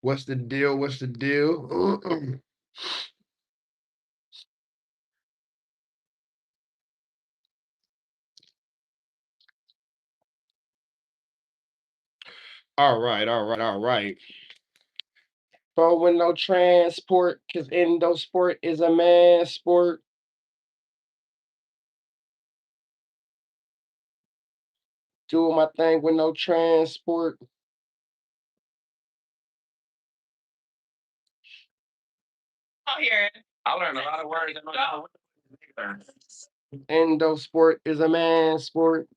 What's the deal? What's the deal? All right, all right, all right. But with no transport, cause endo sport is a man sport. Doing my thing with no transport. Oh, here. I learned a lot of words. Endo sport is a man sport.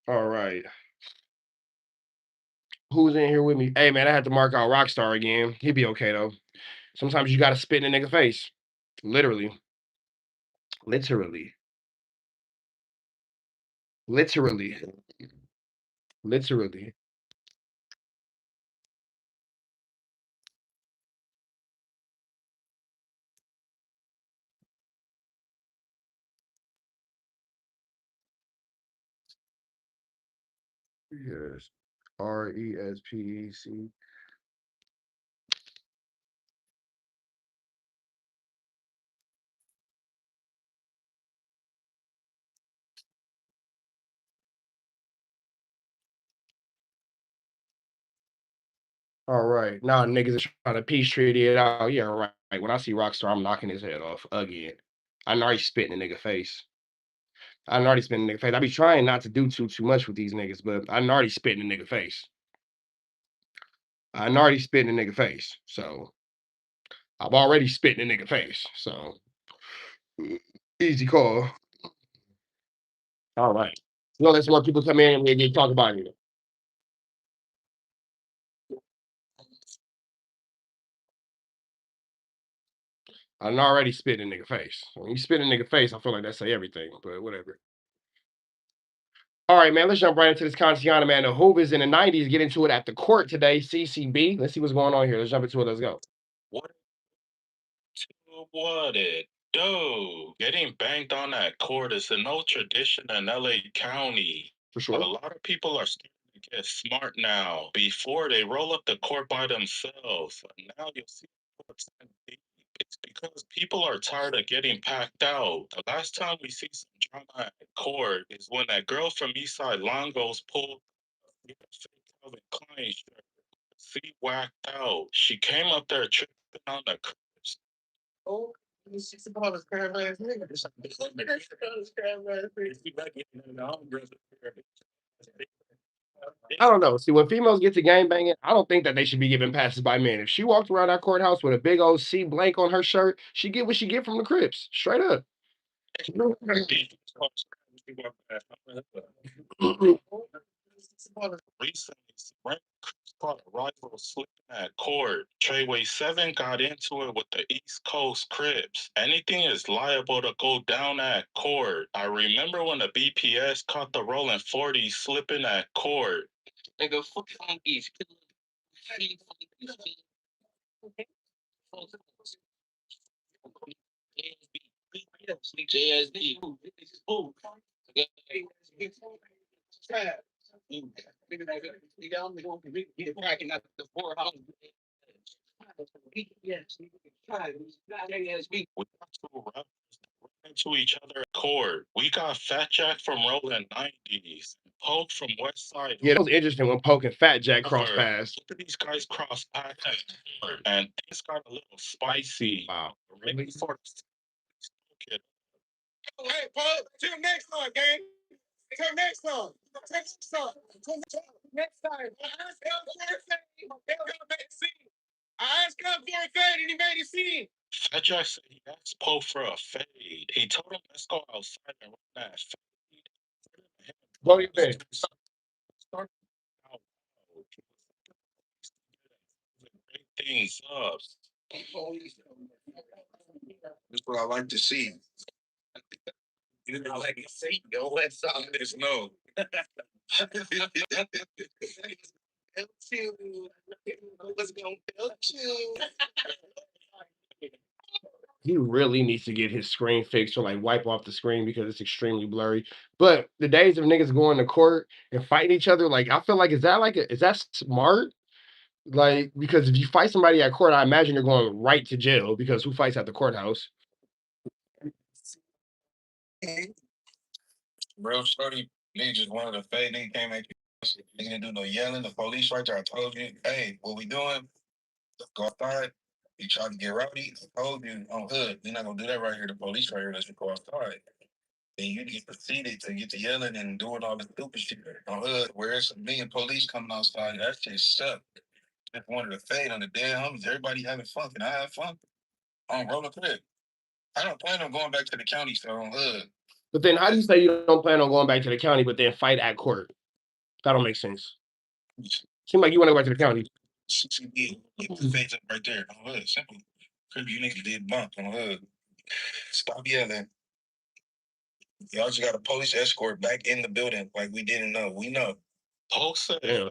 All right. Who's in here with me? Hey man, I had to mark out Rockstar again. He'd be okay though. Sometimes you gotta spit in a nigga face. Literally. Literally. Literally. Literally. Yes. RESPEC. All right. Now niggas are trying to peace treaty it out. Yeah, right. When I see Rockstar, I'm knocking his head off again. I know he's spitting in the nigga face. I know he's spitting in the nigga face. I be trying not to do too much with these niggas, but I know he's spitting in the nigga face. I know he's spitting in the nigga face. So I've already spit in the nigga face. So easy call. All right. You know, let's more people come in and we talk about it. I already spit in nigga face. When you spit in nigga face, I feel like that say everything, but whatever. All right, man, let's jump right into this Kantiana, man. The Hoovers in the 90s get into it at the court today, CCB. Let's see what's going on here. Let's jump into it. Let's go. What it do? Getting banged on at court is an old tradition in LA County. For But a sure. lot of people are starting to get smart now. Before they roll up the court by themselves. Now you'll see courts that deep. It's because people are tired of getting packed out. The last time we see some drama at court is when that girl from Eastside Longos pulled a fake Calvin Klein shirt. She whacked out. She came up there tripping on the curves. Oh, she's about as crab ass nigga. I don't know. See, when females get to gang banging, I don't think that they should be given passes by men. If she walked around that courthouse with a big old C blank on her shirt, she get what she get from the Crips. Straight up. Recently, caught a rival slipping at court. Treyway 7 got into it with the East Coast Crips. Anything is liable to go down at court. I remember when the BPS caught the rolling 40 slipping at court. Nigga, fuck funkies. JSB. We got two rappers into each other at court. We got Fat Jack from Rolling 90s, Poke from West Side. Yeah, that was interesting when Poke and Fat Jack crossed paths. Look at these guys cross paths at court, and things got a little spicy. Wow. Ready for the hey, Poke, till next time, gang. Till next time. Till next time. Till next time. I asked him for a fade and he made it scene. Fat Jack said he asked Poe for a fade. He told him, let's go outside and run that fade. Blow your bed. Break things up. That's what I like to see. You know, like you say, go let some of this know. Help you. What's gonna help you? He really needs to get his screen fixed or like wipe off the screen because it's extremely blurry. But the days of niggas going to court and fighting each other, like I feel like is that smart? Like because if you fight somebody at court, I imagine you're going right to jail because who fights at the courthouse? Real shorty, nigga just wanted to fade. Nigga came at you. Nigga didn't do no yelling. The police right there. I told you, hey, what we doing? Go outside. You try to get rowdy. I told you on hood. We're not gonna do that right here. The police right here. Let's go outside. Then you get proceeded to get to yelling and doing all the stupid shit on hood. Where it's a million police coming outside. That shit sucked. Just wanted to fade on the dead homies. Everybody having fun. Can I have fun? On roller crib. I don't plan on going back to the county, so on hood. But then how do you say you don't plan on going back to the county, but then fight at court? That don't make sense. Seem like you want to go back to the county. CCD, get the face up right there. On hood, simple. Crib, you niggas did bump on hood. Stop yelling. Y'all just got a police escort back in the building like we didn't know. We know. Polk said, Damn.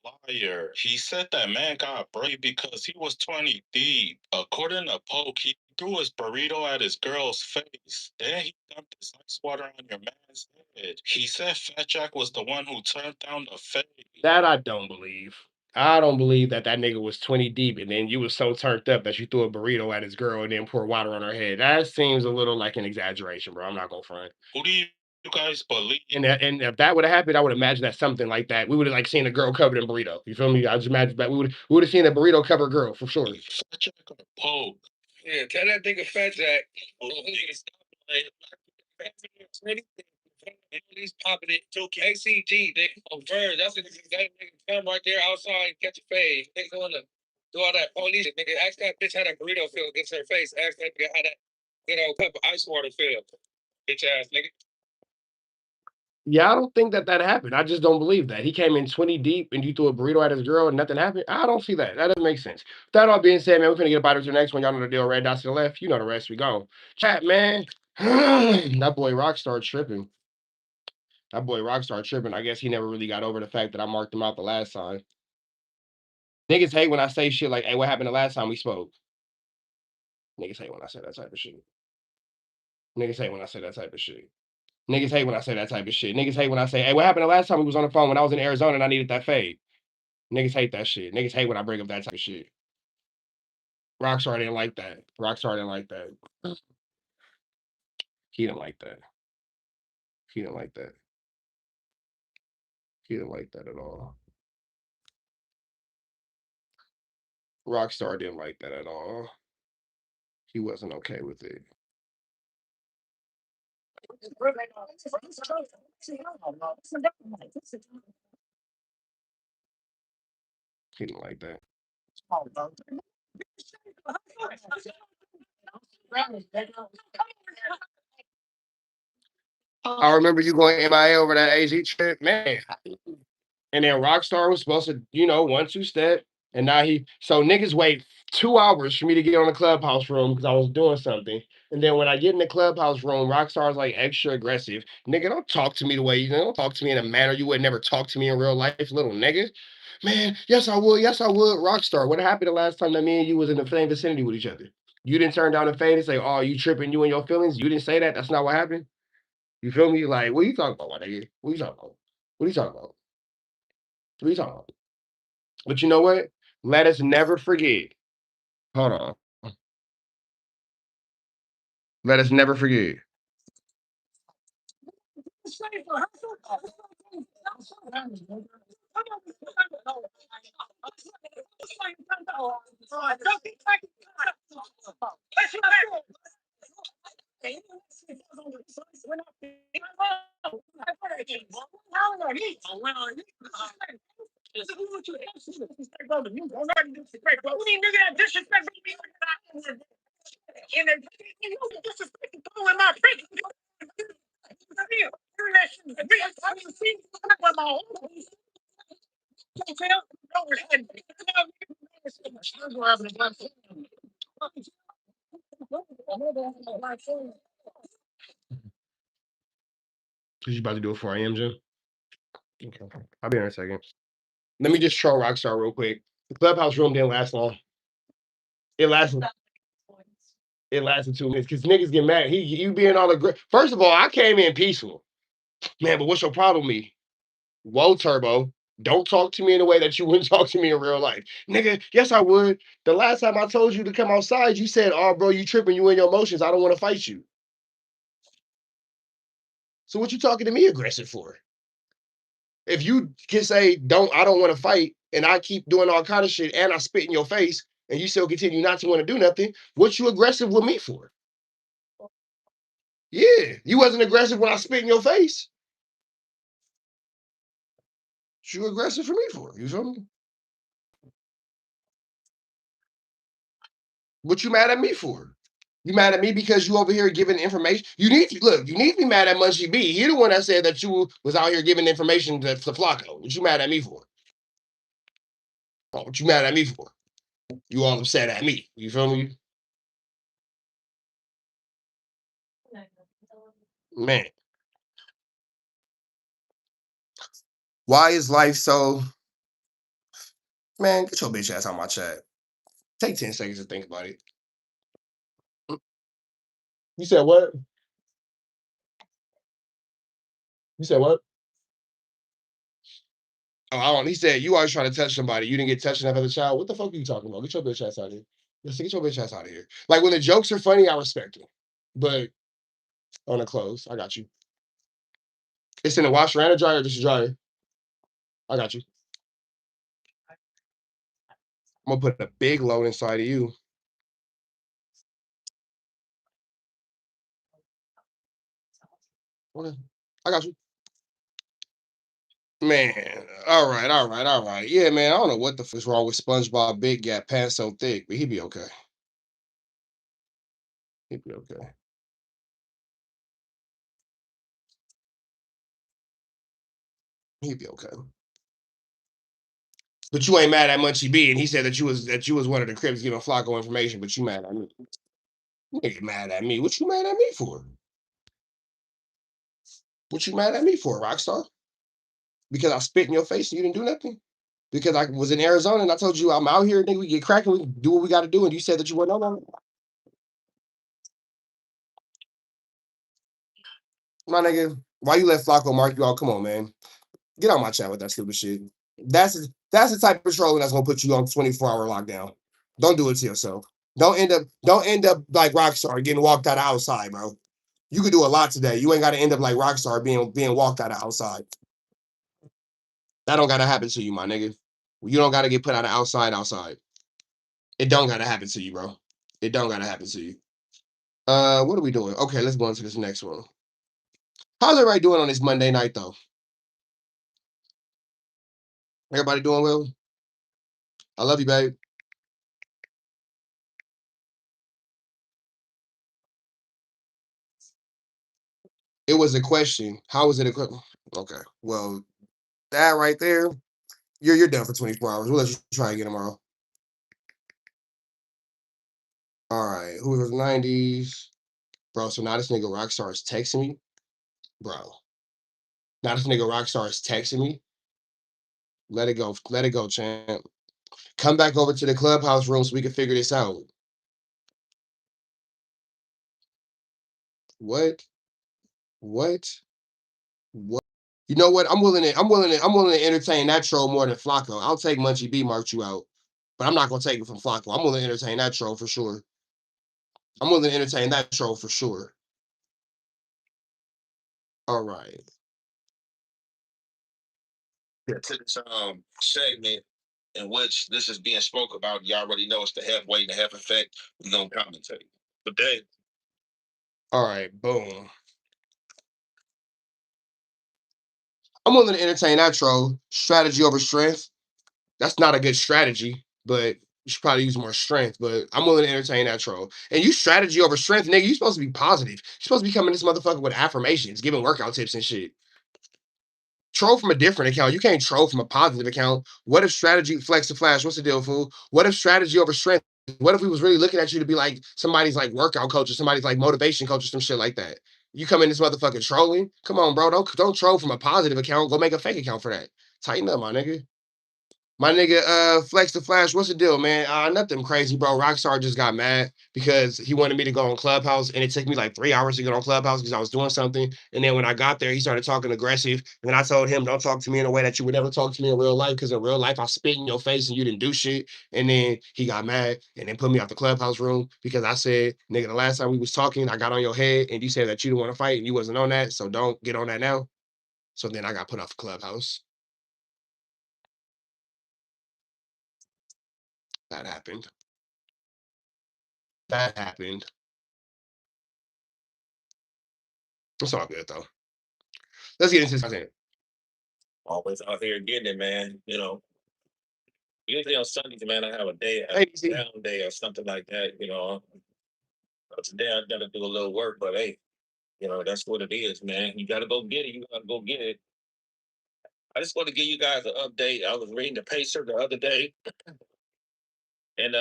liar. He said that man got brave because he was 20 deep. According to Polk, he threw his burrito at his girl's face. Then he dumped his ice water on your man's head. He said Fat Jack was the one who turned down the fade. That I don't believe. I don't believe that that nigga was 20 deep and then you was so turned up that you threw a burrito at his girl and then poured water on her head. That seems a little like an exaggeration, bro. I'm not gonna front. Who do you guys believe? And if that would have happened, I would imagine that something like that. We would have like seen a girl covered in burrito. You feel me? I just imagine that we would have seen a burrito covered girl for sure. Fat Jack or Polk? Yeah, tell that nigga Fat Jack. He's popping it to KCG, nigga. On Verge, that's a nigga come right there outside, catch a fade. Nigga wanna do all that police shit, nigga. Ask that bitch how that burrito feel against her face. Ask that nigga how that, cup of ice water feel. Bitch ass nigga. Yeah, I don't think that that happened. I just don't believe that. He came in 20 deep and you threw a burrito at his girl and nothing happened. I don't see that. That doesn't make sense. That all being said, man, we're gonna get about it to the next one. Y'all know the deal. Red dots to the left. You know the rest. We go. Chat, man. That boy Rockstar tripping. That boy Rockstar tripping. I guess he never really got over the fact that I marked him out the last time. Niggas hate when I say shit like, hey, what happened the last time we spoke? Niggas hate when I say that type of shit. Niggas hate when I say that type of shit. Niggas hate when I say that type of shit. Niggas hate when I say, hey, what happened the last time we was on the phone when I was in Arizona and I needed that fade? Niggas hate that shit. Niggas hate when I bring up that type of shit. Rockstar didn't like that. Rockstar didn't like that. He didn't like that. He didn't like that. He didn't like that at all. Rockstar didn't like that at all. He wasn't okay with it. He didn't like that. I remember you going MIA over that AZ trip, man. And then Rockstar was supposed to, 1-2 step. And now so niggas wait 2 hours for me to get on the clubhouse room because I was doing something. And then when I get in the clubhouse room, Rockstar's like extra aggressive. Nigga, don't talk to me the way don't talk to me in a manner you would never talk to me in real life, little nigga. Man, yes, I would. Yes, I would. Rockstar. What happened the last time that me and you was in the same vicinity with each other? You didn't turn down the fade and say, oh, you tripping, you and your feelings. You didn't say that. That's not what happened. You feel me? Like, what are you talking about, my nigga? What are you talking about? What are you talking about? What are you talking about? But you know what? Let us never forget. Hold on. Let us never forget. Cause you about to do it 4 a.m., Jim? Okay. I'll be in a second. Let me just troll Rockstar real quick. The clubhouse room didn't last long. It lasted. It lasted 2 minutes because niggas get mad. You being all aggressive. First of all, I came in peaceful, man. But what's your problem with me? Whoa, Turbo. Don't talk to me in the way that you wouldn't talk to me in real life. Nigga, yes, I would. The last time I told you to come outside, you said, oh, bro, you tripping, you in your emotions. I don't want to fight you. So what you talking to me aggressive for? If you can say, I don't want to fight, and I keep doing all kind of shit, and I spit in your face, and you still continue not to want to do nothing, what you aggressive with me for? Yeah, you wasn't aggressive when I spit in your face. What you aggressive for me for? You feel me? What you mad at me for? You mad at me because you over here giving information? You need to look. You need to be mad at Munchie B. He the one that said that you was out here giving information to Flacco. What you mad at me for? Oh, what you mad at me for? You all upset at me. You feel me, man? Why is life so? Man, get your bitch ass on my chat. Take 10 seconds to think about it. You said what? You said what? Oh, I don't. He said you always trying to touch somebody. You didn't get touched enough as a child. What the fuck are you talking about? Get your bitch ass out of here. Listen, get your bitch ass out of here. Like when the jokes are funny, I respect them. But on the clothes, I got you. It's in the washer and a dryer, just a dryer. I got you. I'm gonna put a big load inside of you. Okay. I got you. Man, all right. Yeah, man. I don't know what the fuck is wrong with SpongeBob Big Gap pants so thick, but he'd be okay. He'd be okay. He'd be okay. But you ain't mad at Munchie B, and he said that you was one of the Crips giving Flacco information, but you mad at me. You ain't mad at me. What you mad at me for? What you mad at me for, Rockstar? Because I spit in your face and you didn't do nothing? Because I was in Arizona and I told you I'm out here, nigga, we get cracking, we do what we gotta do, and you said that you weren't on. My nigga, why you let Flacco mark you out? Come on, man. Get on my chat with that stupid shit. That's the type of trolling that's gonna put you on 24-hour lockdown. Don't do it to yourself. Don't end up like Rockstar getting walked out of outside, bro. You could do a lot today. You ain't gotta end up like Rockstar being walked out of outside. That don't gotta happen to you, my nigga. You don't gotta get put out of outside. It don't gotta happen to you, bro. It don't gotta happen to you. What are we doing? Okay, let's go on to this next one. How's everybody doing on this Monday night though? Everybody doing well? I love you, babe. It was a question. How was it a question? Okay. Well, that right there, you're done for 24 hours. We'll let you try again tomorrow. All right. Who was 90s? Bro, so now this nigga Rockstar is texting me. Bro. Now this nigga Rockstar is texting me. Let it go. Let it go, champ. Come back over to the clubhouse room so we can figure this out. What? What? What? You know what? I'm willing to entertain that troll more than Flacco. I'll take Munchie B marked you out, but I'm not gonna take it from Flacco. I'm willing to entertain that troll for sure. I'm willing to entertain that troll for sure. All right. Yeah, to this segment in which this is being spoke about, you already know it's the half weight and the half effect. We're gonna commentate. But then All right. Boom. I'm willing to entertain that troll. Strategy over strength. That's not a good strategy, but you should probably use more strength. But I'm willing to entertain that troll. And you strategy over strength, nigga. You supposed to be positive. You're supposed to be coming this motherfucker with affirmations, giving workout tips and shit. Troll from a different account. You can't troll from a positive account. What if strategy flex to flash? What's the deal, fool? What if strategy over strength? What if we was really looking at you to be like somebody's like workout coach or somebody's like motivation coach or some shit like that? You come in this motherfucking trolling? Come on, bro. Don't troll from a positive account. Go make a fake account for that. Tighten up, my nigga. My nigga, Flex the Flash, what's the deal, man? Nothing crazy, bro. Rockstar just got mad because he wanted me to go on Clubhouse, and it took me like 3 hours to get on Clubhouse because I was doing something. And then when I got there, he started talking aggressive. And then I told him, don't talk to me in a way that you would never talk to me in real life, because in real life, I spit in your face and you didn't do shit. And then he got mad and then put me out the Clubhouse room because I said, nigga, the last time we was talking, I got on your head and you said that you didn't want to fight and you wasn't on that. So don't get on that now. So then I got put off the Clubhouse. That happened. That happened. It's all good though. Let's get into this content. Always out here getting it, man. Usually on Sundays, man, I have a day, a Hey, DC. down day or something like that. But today I got to do a little work, but hey, that's what it is, man. You got to go get it. You got to go get it. I just want to give you guys an update. I was reading the Pacer the other day, and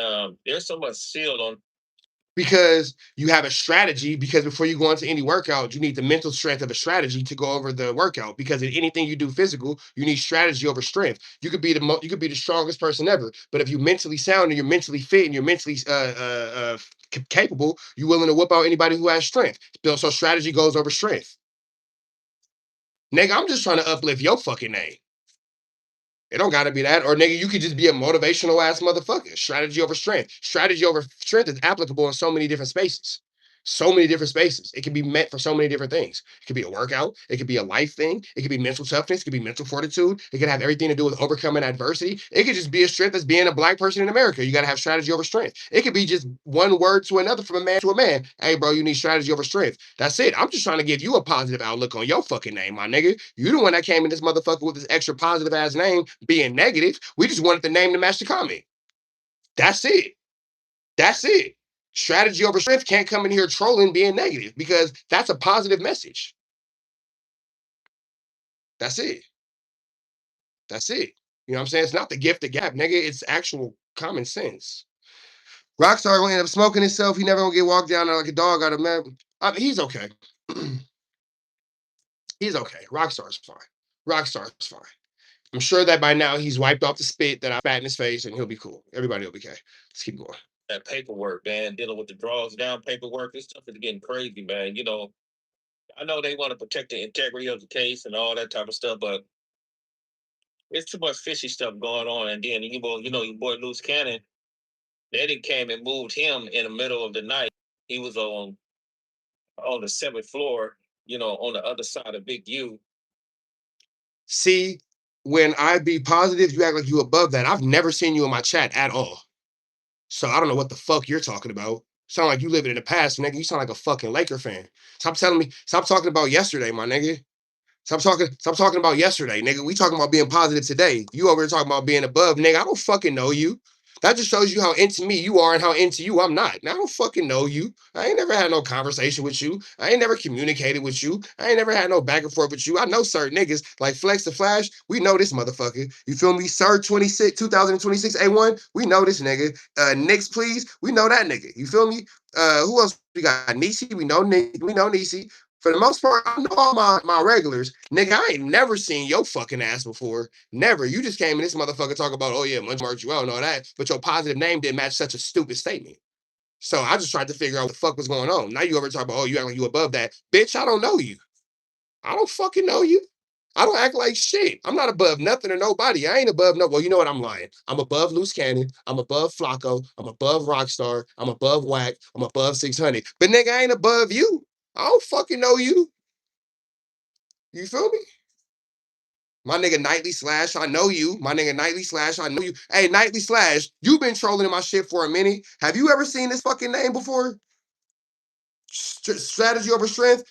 there's so much sealed on. Because you have a strategy, because before you go into any workout, you need the mental strength of a strategy to go over the workout, because in anything you do physical, you need strategy over strength. You could be you could be the strongest person ever, but if you're mentally sound and you're mentally fit and you're mentally capable, you're willing to whip out anybody who has strength. So strategy goes over strength. Nigga, I'm just trying to uplift your fucking name. It don't gotta be that. Or nigga, you could just be a motivational ass motherfucker. Strategy over strength. Strategy over strength is applicable in so many different spaces. So many different spaces. It can be meant for so many different things. It could be a workout. It could be a life thing. It could be mental toughness. It could be mental fortitude. It could have everything to do with overcoming adversity. It could just be a strength as being a black person in America. You got to have strategy over strength. It could be just one word to another, from a man to a man. Hey, bro, you need strategy over strength. That's it. I'm just trying to give you a positive outlook on your fucking name, my nigga. You the one that came in this motherfucker with this extra positive ass name being negative. We just wanted the name to match the comment. That's it. That's it. Strategy over strength can't come in here trolling being negative, because that's a positive message. That's it. That's it. You know what I'm saying? It's not the gift of gab, nigga. It's actual common sense. Rockstar gonna end up smoking himself. He never gonna get walked down like a dog out of man. I mean, he's okay. He's okay. Rockstar's fine. Rockstar's fine. I'm sure that by now he's wiped off the spit that I spat in his face and he'll be cool. Everybody will be okay. Let's keep going. That paperwork, man, dealing with the draws down paperwork. This stuff is getting crazy, man. I know they want to protect the integrity of the case and all that type of stuff, but it's too much fishy stuff going on. And then your boy Loose Cannon, they came and moved him in the middle of the night. He was on the seventh floor, on the other side of Big U. See, when I be positive, you act like you above that. I've never seen you in my chat at all. So I don't know what the fuck you're talking about. Sound like you living in the past, nigga. You sound like a fucking Laker fan. Stop talking about yesterday, my nigga. Stop talking about yesterday, nigga. We talking about being positive today. You over here talking about being above, nigga. I don't fucking know you. That just shows you how into me you are and how into you I'm not. Now I don't fucking know you. I ain't never had no conversation with you. I ain't never communicated with you. I ain't never had no back and forth with you. I know certain niggas like Flex the Flash. We know this motherfucker. You feel me? Sir 26, 2026 A1. We know this nigga. Knicks, please. We know that nigga. You feel me? Who else we got? Nisi. We know Nisi. For the most part, I know all my regulars. Nigga, I ain't never seen your fucking ass before. Never. You just came in this motherfucker talk about, oh yeah, Munch marked you out and all that, but your positive name didn't match such a stupid statement. So I just tried to figure out what the fuck was going on. Now you over talk about, oh, you act like you above that. Bitch, I don't know you. I don't fucking know you. I don't act like shit. I'm not above nothing or nobody. I ain't above no. Well, you know what? I'm lying. I'm above Loose Cannon. I'm above Flacco. I'm above Rockstar. I'm above Whack. I'm above 600. But nigga, I ain't above you. I don't fucking know you. You feel me? My nigga Nightly Slash, I know you. My nigga Nightly Slash, I know you. Hey, Nightly Slash, you been trolling in my shit for a minute. Have you ever seen this fucking name before? Strategy over strength.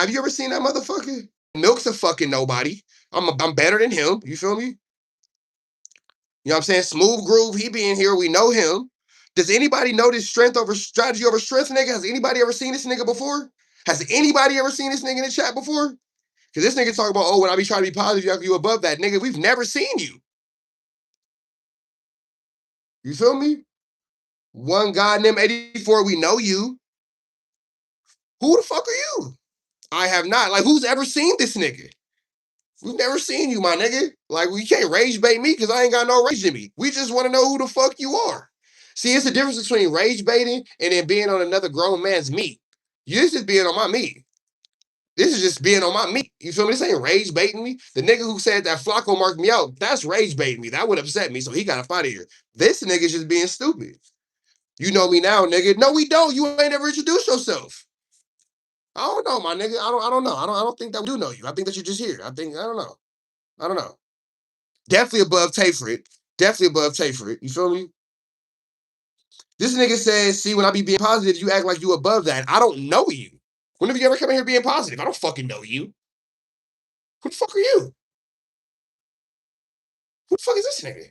Have you ever seen that motherfucker? Milk's a fucking nobody. I'm better than him. You feel me? You know what I'm saying? Smooth Groove, he be in here. We know him. Does anybody know this strength over strategy over strength, nigga? Has anybody ever seen this nigga before? Has anybody ever seen this nigga in the chat before? Because this nigga talk about, oh, when I be trying to be positive, you above that. Nigga, we've never seen you. You feel me? One God named 84, we know you. Who the fuck are you? I have not. Like, who's ever seen this nigga? We've never seen you, my nigga. Like, we can't rage bait me because I ain't got no rage in me. We just want to know who the fuck you are. See, it's the difference between rage baiting and then being on another grown man's meat. This is being on my meat. This is just being on my meat. You feel me? This ain't rage baiting me. The nigga who said that Flacco marked me out, that's rage baiting me. That would upset me, so he got up out of here. This nigga's just being stupid. You know me now, nigga. No, we don't. You ain't ever introduced yourself. I don't know, my nigga. I don't know. I don't think that we do know you. I think that you're just here. I don't know. I don't know. Definitely above Tayford. Definitely above Tayford. You feel me? This nigga says, see, when I be being positive, you act like you above that. I don't know you. When have you ever come in here being positive? I don't fucking know you. Who the fuck are you? Who the fuck is this nigga?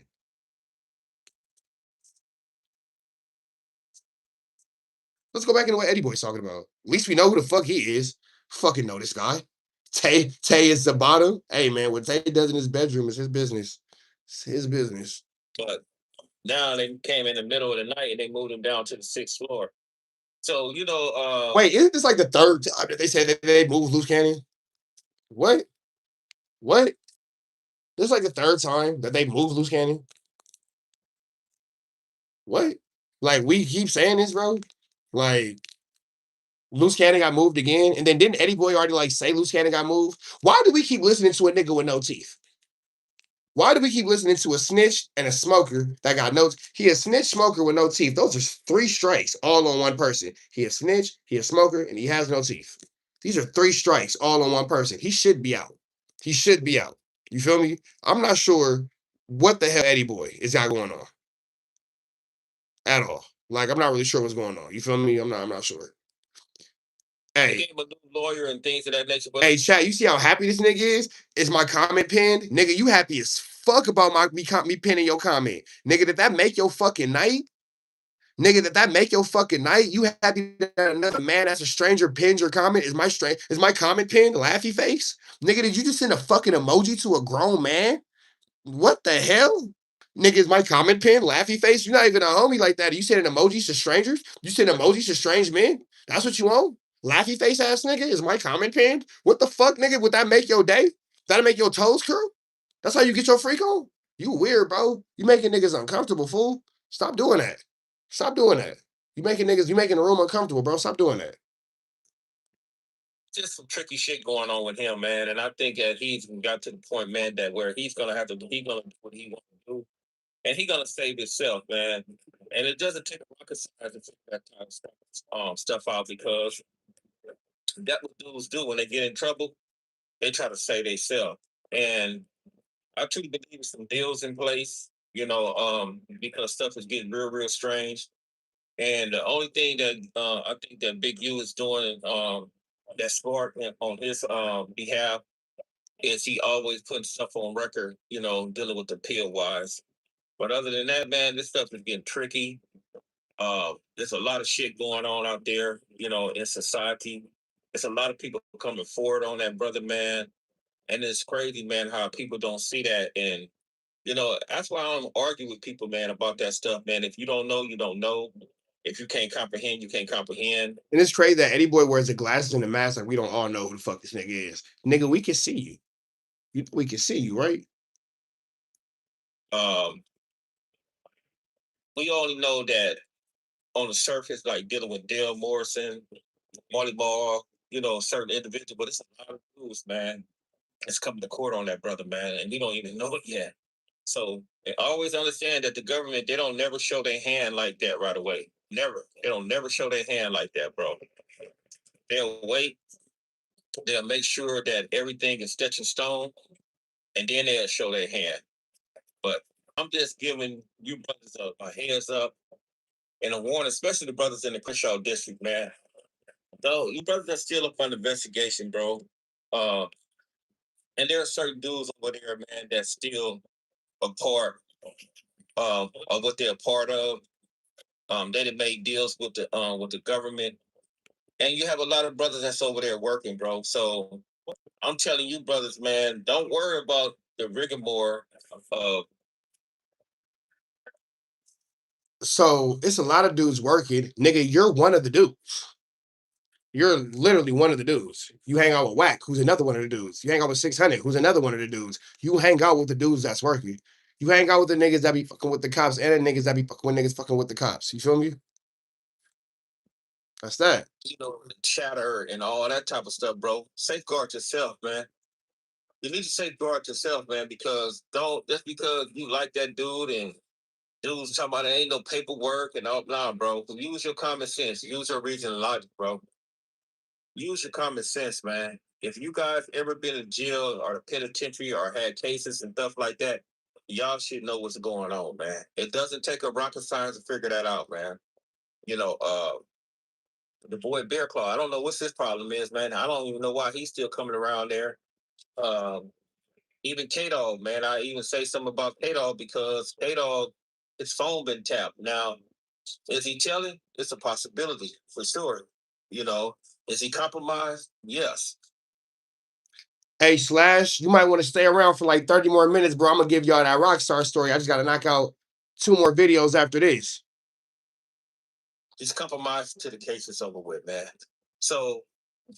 Let's go back into what Eddie Boy's talking about. At least we know who the fuck he is. Fucking know this guy. Tay is the bottom. Hey man, what Tay does in his bedroom is his business. It's his business. But now they came in the middle of the night and they moved him down to the 6th floor. So Wait, isn't this like the third time that they said that they moved Loose Cannon? What? What? This is like the third time that they moved Loose Cannon. What? Like we keep saying this, bro. Like Loose Cannon got moved again, and then didn't Eddie Boy already like say Loose Cannon got moved? Why do we keep listening to a nigga with no teeth? Why do we keep listening to a snitch and a smoker that got no? He a snitch smoker with no teeth. Those are three strikes all on one person. He a snitch, he a smoker, and he has no teeth. These are three strikes all on one person. He should be out. He should be out. You feel me? I'm not sure what the hell Eddie Boy is got going on at all. Like I'm not really sure what's going on. You feel me? I'm not sure. they Hey, gave him a new lawyer and things of that nature. But hey, chat. You see how happy this nigga is? Is my comment pinned? Nigga, you happy as fuck about me pinning your comment. Nigga, did that make your fucking night? Nigga, did that make your fucking night? You happy that another man that's a stranger pinned your comment? Is my comment pinned? Laughy face? Nigga, did you just send a fucking emoji to a grown man? What the hell? Nigga, is my comment pinned? Laughy face? You're not even a homie like that. You sending emojis to strangers? You send emojis to strange men? That's what you want? Laughy face ass nigga? Is my comment pinned? What the fuck, nigga? Would that make your day? That'll make your toes curl? That's how you get your freak on? You weird, bro. You making niggas uncomfortable, fool. Stop doing that. Stop doing that. You making the room uncomfortable, bro. Stop doing that. just some tricky shit going on with him, man. And I think that he's got to the point, man, that where he's gonna have to he's gonna do what he wants to do, and he's gonna save himself, man. And it doesn't take a rocket science to figure that type of stuff out because that's what dudes do when they get in trouble. They try to save themselves, and I truly believe there's some deals in place, because stuff is getting real strange. And the only thing that I think that Big U is doing that's smart on his behalf is he always putting stuff on record, dealing with the pill wise. But other than that, man, this stuff is getting tricky. There's a lot of shit going on out there, in society. There's a lot of people coming forward on that brother, man. And it's crazy, man, how people don't see that. And that's why I don't argue with people, man, about that stuff, man. If you don't know, you don't know. If you can't comprehend, you can't comprehend. And it's crazy that Eddie Boy wears the glasses and the mask like we don't all know who the fuck this nigga is. Nigga, we can see you. We can see you, right? Um, we only know that on the surface, like dealing with Dale Morrison, Marley Ball, certain individuals, but it's a lot of dudes, man. It's coming to court on that brother, man, and we don't even know it yet. So they always understand that the government, they don't never show their hand like that right away. Never. They don't never show their hand like that, bro. They'll wait. They'll make sure that everything is stitched in stone, and then they'll show their hand. But I'm just giving you brothers a heads up and a warning, especially the brothers in the Crenshaw district, man. Though you brothers are still up on investigation, bro. Uh, and there are certain dudes over there, man, that's still a part of what they're a part of. They done made deals with the government, and you have a lot of brothers that's over there working, bro. So I'm telling you, brothers, man, don't worry about the rigmarole of So it's a lot of dudes working. Nigga, you're one of the dudes. You're literally one of the dudes. You hang out with Whack, who's another one of the dudes. You hang out with 600, who's another one of the dudes. You hang out with the dudes that's working. You hang out with the niggas that be fucking with the cops and the niggas that be fucking with niggas fucking with the cops. You feel me? That's that. Chatter and all that type of stuff, bro. Safeguard yourself, man. You need to safeguard yourself, man, because don't just because you like that dude and dudes talking about there ain't no paperwork and all blah, bro. Use your common sense. Use your reason and logic, bro. Use your common sense, man. If you guys ever been in jail or the penitentiary or had cases and stuff like that, y'all should know what's going on, man. It doesn't take a rocket science to figure that out, man. You know, the boy Bear Claw, I don't know what's his problem is, man. I don't even know why he's still coming around there. Um, even K Dog, man, I even say something about K Dog because K Dog, his phone been tapped. Now, is he telling? It's a possibility for sure. You know, is he compromised? Yes. Hey, Slash, you might want to stay around for like 30 more minutes, bro. I'm gonna give y'all that Rockstar story. I just gotta knock out 2 more videos after this. He's compromised to the case is over with, man. So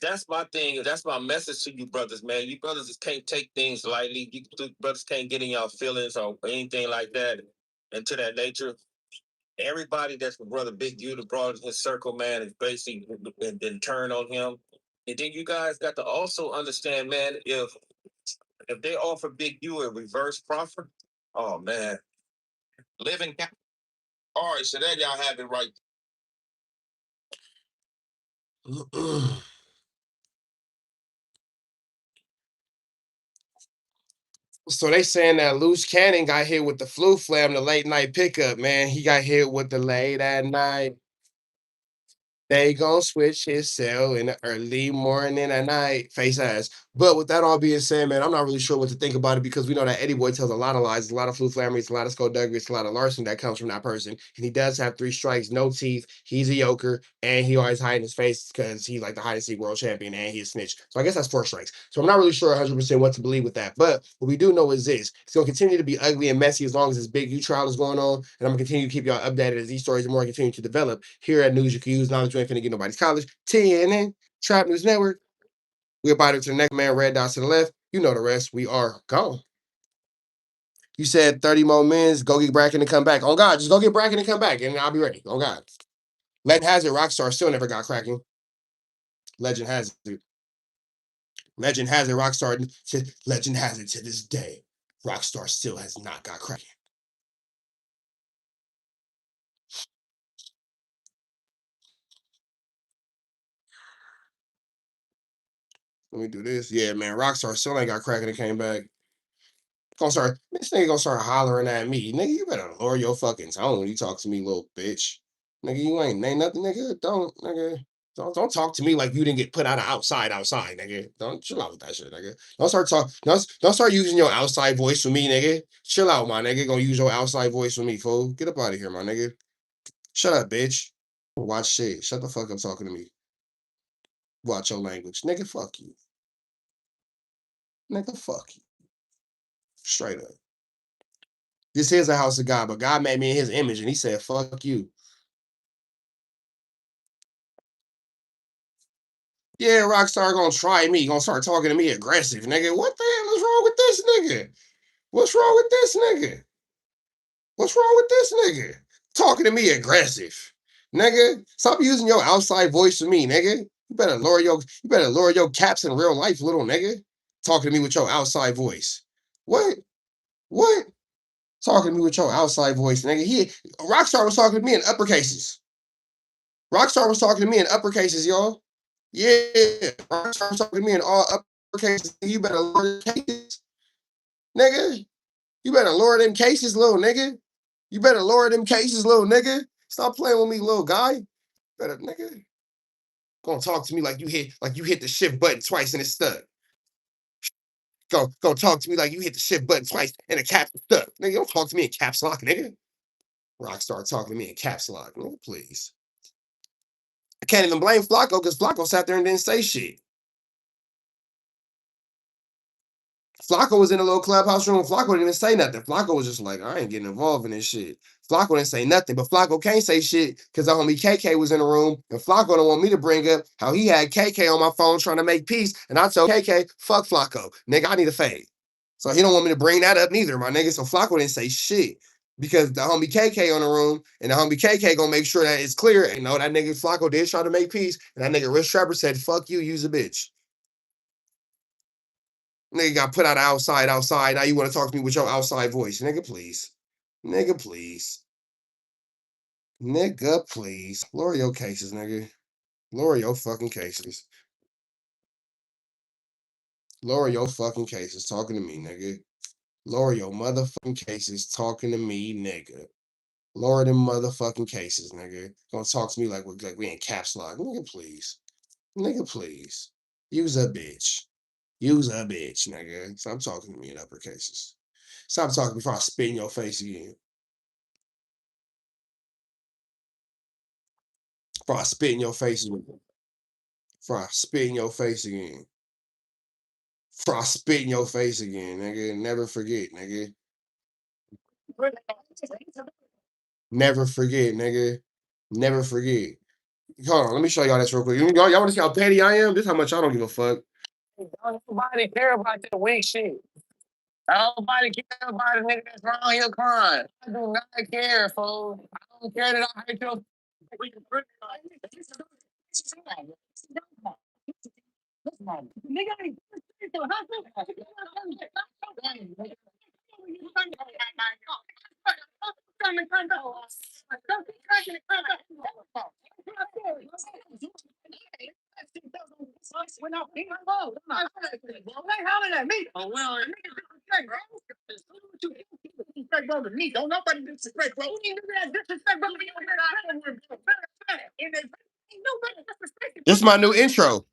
that's my thing. That's my message to you brothers, man. You brothers just can't take things lightly. You brothers can't get in y'all feelings or anything like that and to that nature. Everybody that's brother Big U that brought in his circle, man, is basically and then turn on him. And then you guys got to also understand, man, if they offer Big U a reverse proffer, oh man. Living all right, so there y'all have it right. So they saying that Loose Cannon got hit with the flu flam, the late night pickup, man. He got hit with the late at night. They gonna switch his cell in the early morning at night, face ass. But with that all being said, man, I'm not really sure what to think about it because we know that Eddie Boy tells a lot of lies, a lot of flu flammeries, a lot of skullduggery, a lot of larceny that comes from that person. And he does have 3 strikes, no teeth. He's a yoker, and he always hiding his face because he's like the hide and seek world champion and he's a snitch. So I guess that's 4 strikes. So I'm not really sure 100% what to believe with that. But what we do know is this: it's gonna continue to be ugly and messy as long as this big U trial is going on, and I'm gonna continue to keep y'all updated as these stories are more continue to develop here at News You Can Use. Knowledge you ain't finna get nobody's college. TNN, Trap News Network. We're about to the next man, red dots to the left. You know the rest. We are gone. You said 30 more minutes, go get Bracken and come back. Oh God, just go get Bracken and come back, and I'll be ready. Oh God. Legend has it, Rockstar still never got cracking. Legend has it. Legend has it, Rockstar. Legend has it to this day. Rockstar still has not got cracking. Let me do this. Yeah, man. Rockstar still ain't got cracking and came back. This nigga gonna start hollering at me. Nigga, you better lower your fucking tone when you talk to me, little bitch. Nigga, you ain't nothing, nigga. Don't talk to me like you didn't get put out of outside, nigga. Don't chill out with that shit, nigga. Don't start using your outside voice for me, nigga. Chill out, my nigga. Gonna use your outside voice for me, fool. Get up out of here, my nigga. Shut up, bitch. Watch shit. Shut the fuck up talking to me. Watch your language. Nigga, fuck you. Nigga, fuck you. Straight up. This is a house of God, but God made me in his image and he said, fuck you. Yeah, Rockstar gonna try me, gonna start talking to me aggressive, nigga. What the hell is wrong with this nigga? What's wrong with this nigga? What's wrong with this nigga? Talking to me aggressive. Nigga, stop using your outside voice for me, nigga. You better lower your caps in real life, little nigga. Talking to me with your outside voice. What? What? Talking to me with your outside voice, nigga. Rockstar was talking to me in uppercases. Rockstar was talking to me in uppercases, y'all. Yeah, Rockstar was talking to me in all uppercases. You better lower them cases, nigga. You better lower them cases, little nigga. You better lower them cases, little nigga. Stop playing with me, little guy. Better, nigga. Gonna talk to me like you hit the shift button twice and it's stuck. Go talk to me like you hit the shift button twice and the caps stuck. Nigga, don't talk to me in caps lock, nigga. Rockstar talking to me in caps lock, nigga, please. I can't even blame Flacco because Flacco sat there and didn't say shit. Flacco was in a little clubhouse room. Flacco didn't even say nothing. Flacco was just like, I ain't getting involved in this shit. Flacco didn't say nothing, but Flacco can't say shit because the homie KK was in the room, and Flacco don't want me to bring up how he had KK on my phone trying to make peace, and I told KK, fuck Flacco. Nigga, I need a fade. So he don't want me to bring that up neither, my nigga. So Flacco didn't say shit because the homie KK on the room, and the homie KK gonna make sure that it's clear. And no, that nigga Flacco did try to make peace, and that nigga Rich Trapper said, fuck you, use a bitch. Nigga got put out outside. Now you want to talk to me with your outside voice. Nigga, please. Nigga, please. Nigga, please. Lower your cases, nigga. Lower your fucking cases. Lower your fucking cases talking to me, nigga. Lower your motherfucking cases talking to me, nigga. Lower them motherfucking cases, nigga. Gonna talk to me like we in caps lock. Nigga, please. Nigga, please. Use a bitch. Use a bitch, nigga. Stop talking to me in upper cases. Stop talking before I spit in your face again. Before I spit in your face again. Before I spit in your face again. Before I spit in your face again, nigga. Never forget, nigga. Never forget, nigga. Never forget. Hold on, let me show y'all this real quick. Y'all want to see how petty I am? This is how much I don't give a fuck. Nobody care about that weak shit. Nobody care about a nigga that's wrong here crying. I do not care, fool. I don't care that I hate your. Don't nobody disrespect, bro. This is my new intro.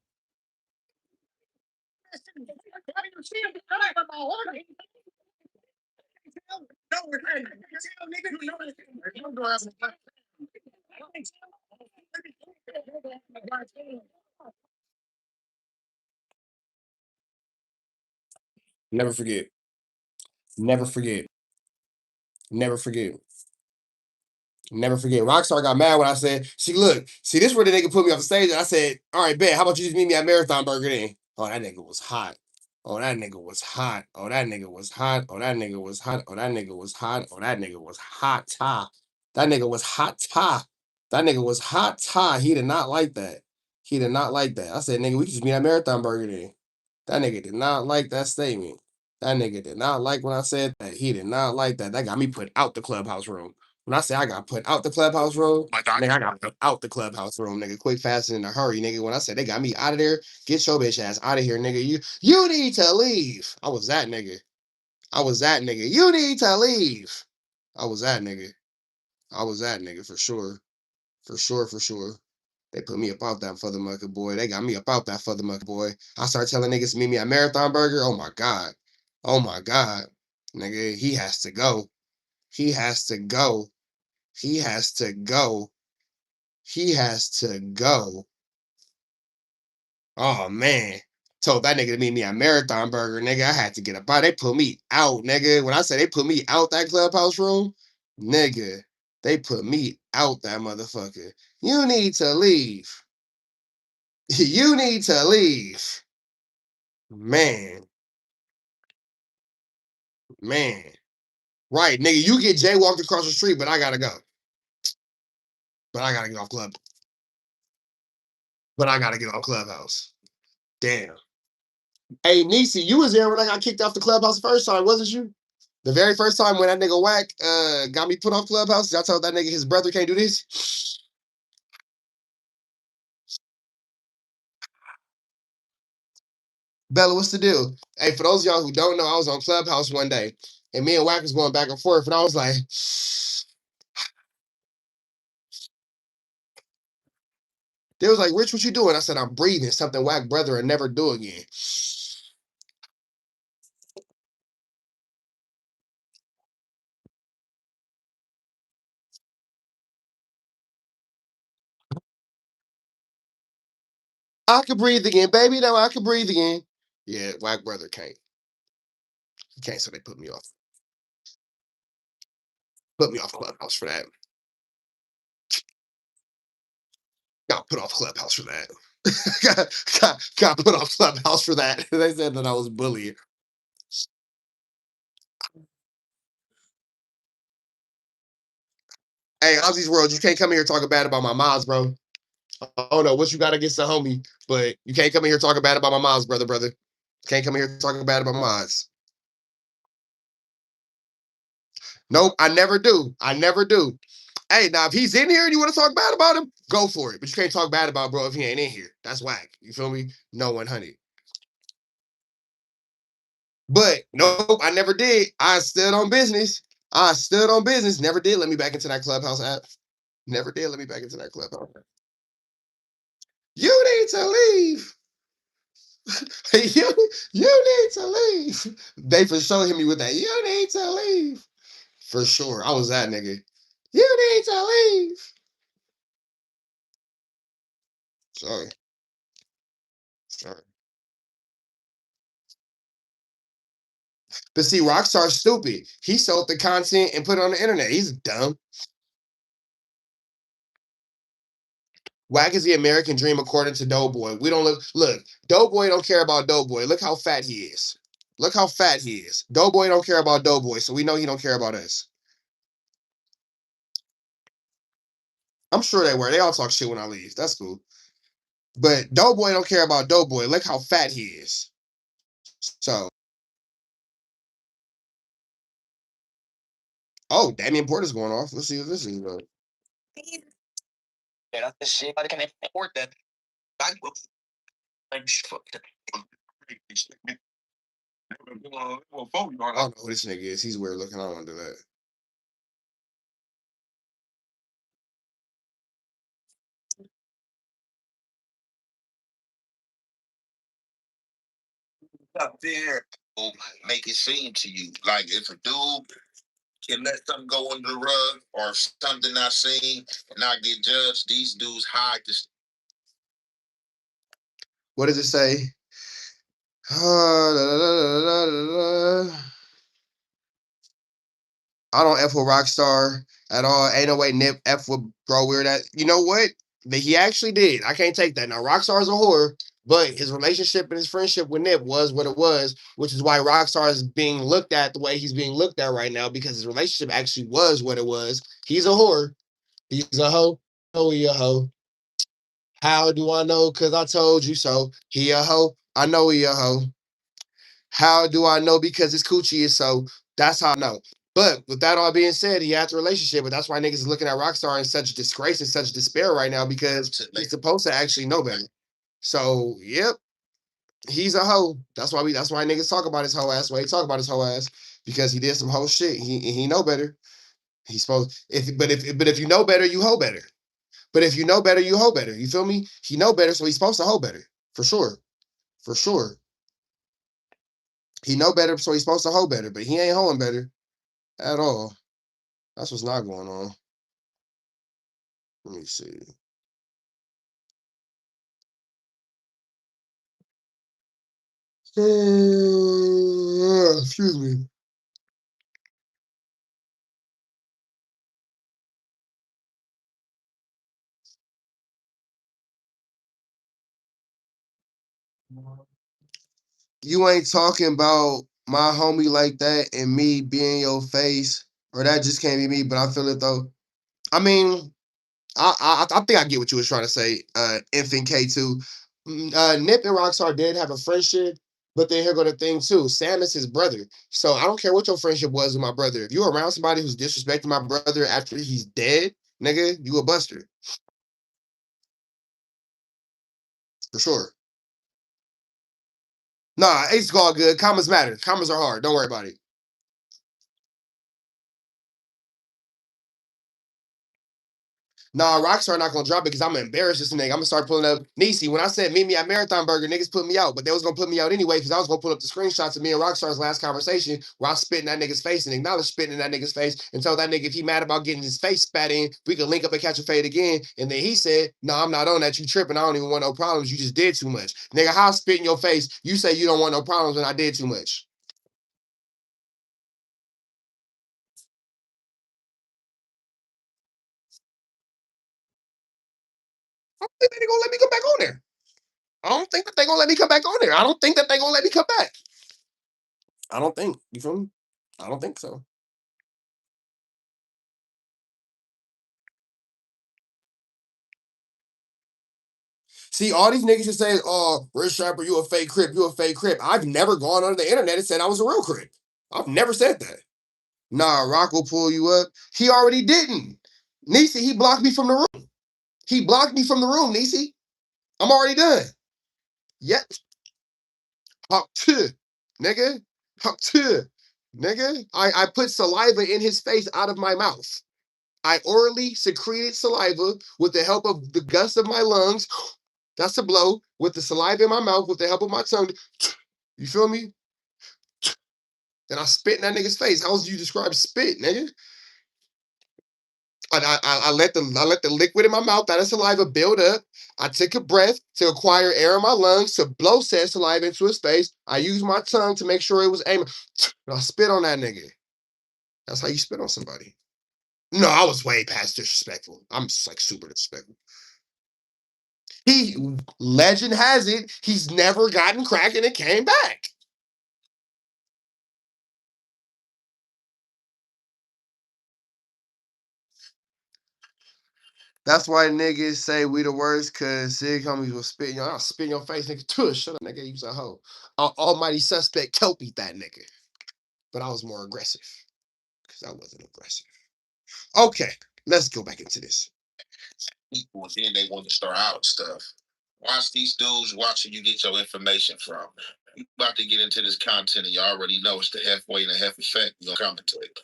Never forget. Never forget. Never forget. Never forget. Rockstar got mad when I said, see, this is where the nigga put me off the stage. And I said, all right, bet. How about you just meet me at Marathon Burger then? Oh, that nigga was hot. Oh, that nigga was hot. Oh, that nigga was hot. Oh, that nigga was hot. Oh, that nigga was hot. Oh, that nigga was hot. That nigga was hot. That nigga was hot. He did not like that. He did not like that. I said, nigga, we can just meet at Marathon Burger then. That nigga did not like that statement. That nigga did not like when I said that. He did not like that. That got me put out the clubhouse room. When I say I got put out the clubhouse room, nigga, I got put out the clubhouse room, nigga. Quick, fast, and in a hurry, nigga. When I said they got me out of there, get your bitch ass out of here, nigga. You need to leave. I was that nigga. You need to leave. I was that nigga for sure. For sure. They put me up out that motherfucker, boy. They got me up out that motherfucker, boy. I started telling niggas to meet me at Marathon Burger. Oh my God. Nigga, he has to go. He has to go. Oh man. Told that nigga to meet me at Marathon Burger, nigga. I had to get up out. They put me out, nigga. When I say they put me out that clubhouse room, nigga, they put me out that motherfucker. You need to leave. You need to leave. Man. Right, nigga, you get jaywalked across the street, but I gotta go. But I gotta get off club. But I gotta get off Clubhouse. Damn. Hey, Niecy, you was there when I got kicked off the Clubhouse the first time, wasn't you? The very first time when that nigga Whack got me put off Clubhouse, I told that nigga his brother can't do this. Bella, what's the deal? Hey, for those of y'all who don't know, I was on Clubhouse one day, and me and Whack was going back and forth, and I was like, they was like, Rich, what you doing? I said, I'm breathing, something Whack brother will never do again. I can breathe again, baby. Now I can breathe again. Yeah, Whack brother can't. He can't, so they put me off. Put me off Clubhouse for that. Got put off Clubhouse for that. got put off Clubhouse for that. They said that I was bullying. Hey, Ozzy's World, you can't come here talking bad about my moms, bro. I don't know what you got against the homie, but you can't come in here talking bad about my moms, brother. Can't come in here talking bad about my moms. Nope, I never do. I never do. Hey, now if he's in here and you want to talk bad about him, go for it. But you can't talk bad about bro if he ain't in here. That's whack. You feel me? No 100. But nope, I never did. I stood on business. I stood on business. Never did let me back into that Clubhouse app. Never did let me back into that Clubhouse app. You need to leave. you need to leave. They for sure hit me with that. You need to leave. For sure. I was that nigga. You need to leave. Sorry. Sorry. But see, Rockstar's stupid. He sold the content and put it on the internet. He's dumb. Whack is the American dream according to Doughboy. We don't look. Doughboy don't care about Doughboy. Look how fat he is. Look how fat he is. Doughboy don't care about Doughboy, so we know he don't care about us. I'm sure they were. They all talk shit when I leave. That's cool. But Doughboy don't care about Doughboy. Look how fat he is. So, oh, Damian Porter's going off. Let's see what this is. Yeah, that's the shit. I can't afford that. I don't know who this nigga is. He's weird looking. I don't want to do that. Up there, make it seem to you like if a dude can let something go under the rug or something not seen and not get judged, these dudes hide this. What does it say? I don't F with Rockstar at all. Ain't no way Nip F with Bro Weird. That you know what? That he actually did. I can't take that. Now Rockstar is a whore, but his relationship and his friendship with Nip was what it was, which is why Rockstar is being looked at the way he's being looked at right now because his relationship actually was what it was. He's a whore. He's a hoe. Oh, he a hoe. How do I know? Because I told you so. He a hoe. I know he a hoe. How do I know? Because his coochie is so. That's how I know. But with that all being said, he has a relationship, but that's why niggas is looking at Rockstar in such disgrace and such despair right now because he's supposed to actually know better. So, yep, he's a hoe. That's why niggas talk about his hoe ass. Why he talk about his hoe ass because he did some hoe shit. He know better. He's supposed if you know better, you hoe better. But if you know better, you hoe better. You feel me? He know better, so he's supposed to hoe better for sure. For sure. He know better, so he's supposed to hoe better, but he ain't hoeing better at all. That's what's not going on. Let me see. Excuse me. You ain't talking about my homie like that and me being your face, or that just can't be me. But I feel it though. I mean, I think I get what you was trying to say, Infant K2. Nip and Rockstar did have a friendship, but then here go the thing too. Sam is his brother. So I don't care what your friendship was with my brother. If you're around somebody who's disrespecting my brother after he's dead, nigga, you a buster. For sure. Nah, it's all good. Commas matter. Commas are hard. Don't worry about it. Nah, Rockstar not gonna drop it because I'm gonna embarrass this nigga. I'm gonna start pulling up Niecy. When I said meet me at Marathon Burger, niggas put me out, but they was gonna put me out anyway because I was gonna pull up the screenshots of me and Rockstar's last conversation where I spit in that nigga's face and acknowledge spitting in that nigga's face and told that nigga if he mad about getting his face spat in, we could link up and catch a fade again. And then he said, "No, I'm not on that. You tripping? I don't even want no problems. You just did too much, nigga. How I spit in your face? You say you don't want no problems when I did too much." I don't think they're gonna let me come back on there. I don't think that they're gonna let me come back on there. I don't think that they're gonna let me come back. I don't think. You feel me? I don't think so. See, all these niggas just say, "Oh, Rich Rapper, you a fake Crip, you a fake Crip." I've never gone on the internet and said I was a real Crip. I've never said that. Nah, Rock will pull you up. He already didn't. Niecy, he blocked me from the room. He blocked me from the room, Niecy. I'm already done. Yep. Hawk to, nigga. Hawk to, nigga. I put saliva in his face out of my mouth. I orally secreted saliva with the help of the guts of my lungs. That's a blow. With the saliva in my mouth, with the help of my tongue. You feel me? And I spit in that nigga's face. How else do you describe spit, nigga? I let the liquid in my mouth, that is saliva, build up. I took a breath to acquire air in my lungs to blow said saliva into his face. I used my tongue to make sure it was aiming. And I spit on that nigga. That's how you spit on somebody. No, I was way past disrespectful. I'm just like super disrespectful. He legend has it, he's never gotten crack and it came back. That's why niggas say we the worst, cause sig homies will spit in your, I'll spit in your face, nigga. Tush, shut up, nigga. You's a hoe. Almighty suspect kelpie that nigga. But I was more aggressive, cause I wasn't aggressive. Okay, let's go back into this. People, and then they want to start out stuff. Watch these dudes watching you get your information from. You about to get into this content and you already know it's the halfway and the half effect. You're gonna commentate.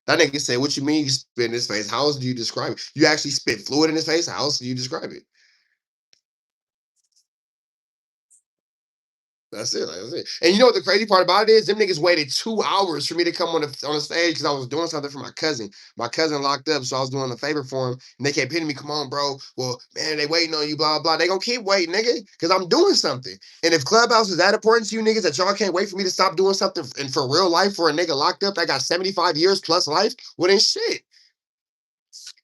That nigga said, "What you mean you spit in his face? How else do you describe it? You actually spit fluid in his face? How else do you describe it?" That's it. That's it. And you know what the crazy part about it is? Them niggas waited 2 hours for me to come on the stage because I was doing something for my cousin. My cousin locked up, so I was doing a favor for him. And they kept hitting me, "Come on, bro. Well, man, they waiting on you, blah, blah." They gonna keep waiting, nigga, because I'm doing something. And if Clubhouse is that important to you niggas that y'all can't wait for me to stop doing something and for real life for a nigga locked up that got 75 years plus life, well then shit.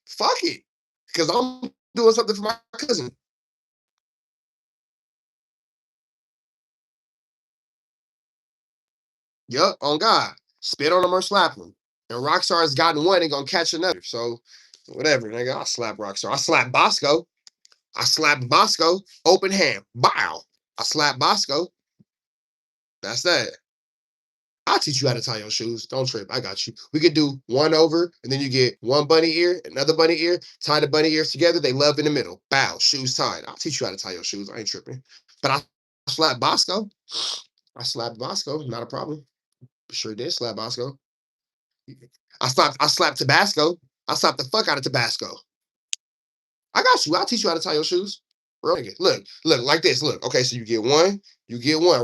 Fuck it. Because I'm doing something for my cousin. Yup, on God. Spit on him or slap him. And Rockstar has gotten one and gonna catch another. So whatever, nigga. I'll slap Rockstar. I slap Bosco. I slapped Bosco. Open hand. Bow. I slapped Bosco. That's that. I'll teach you how to tie your shoes. Don't trip. I got you. We could do one over, and then you get one bunny ear, another bunny ear, tie the bunny ears together. They love in the middle. Bow. Shoes tied. I'll teach you how to tie your shoes. I ain't tripping. But I slapped Bosco. I slapped Bosco. Not a problem. Sure did slap Bosco. I slapped Tabasco. I slapped the fuck out of Tabasco. I got you. I'll teach you how to tie your shoes. Real nigga. Look, like this. Look, okay, so you get one,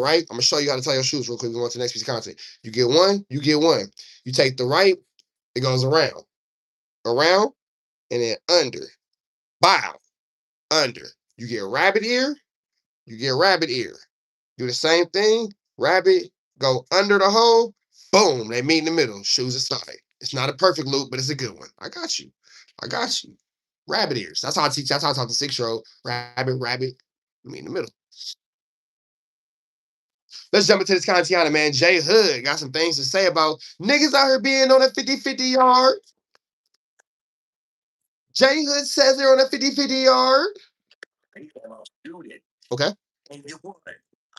right? I'm gonna show you how to tie your shoes real quick. We go on to the next piece of content. You get one, you get one. You take the right, it goes around, and then under. Bow, under. You get rabbit ear, you get rabbit ear. Do the same thing, rabbit, go under the hole, boom, they meet in the middle. Shoes aside. It's not a perfect loop, but it's a good one. I got you. I got you. Rabbit ears. That's how I teach. That's how I taught the 6-year-old. Rabbit, meet in the middle. Let's jump into this content, man. Jay Hood got some things to say about niggas out here being on a 50-50 yard. Jay Hood says they're on a 50-50 yard. Okay. And you won.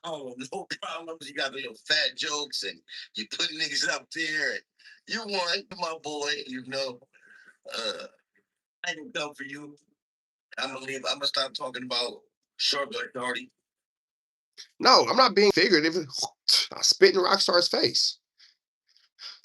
Oh, no problems. You got little fat jokes and you put niggas up there. And you won, my boy. You know, I can come for you. I'm gonna stop talking about short but authority. No, I'm not being figurative. I spit in Rockstar's face.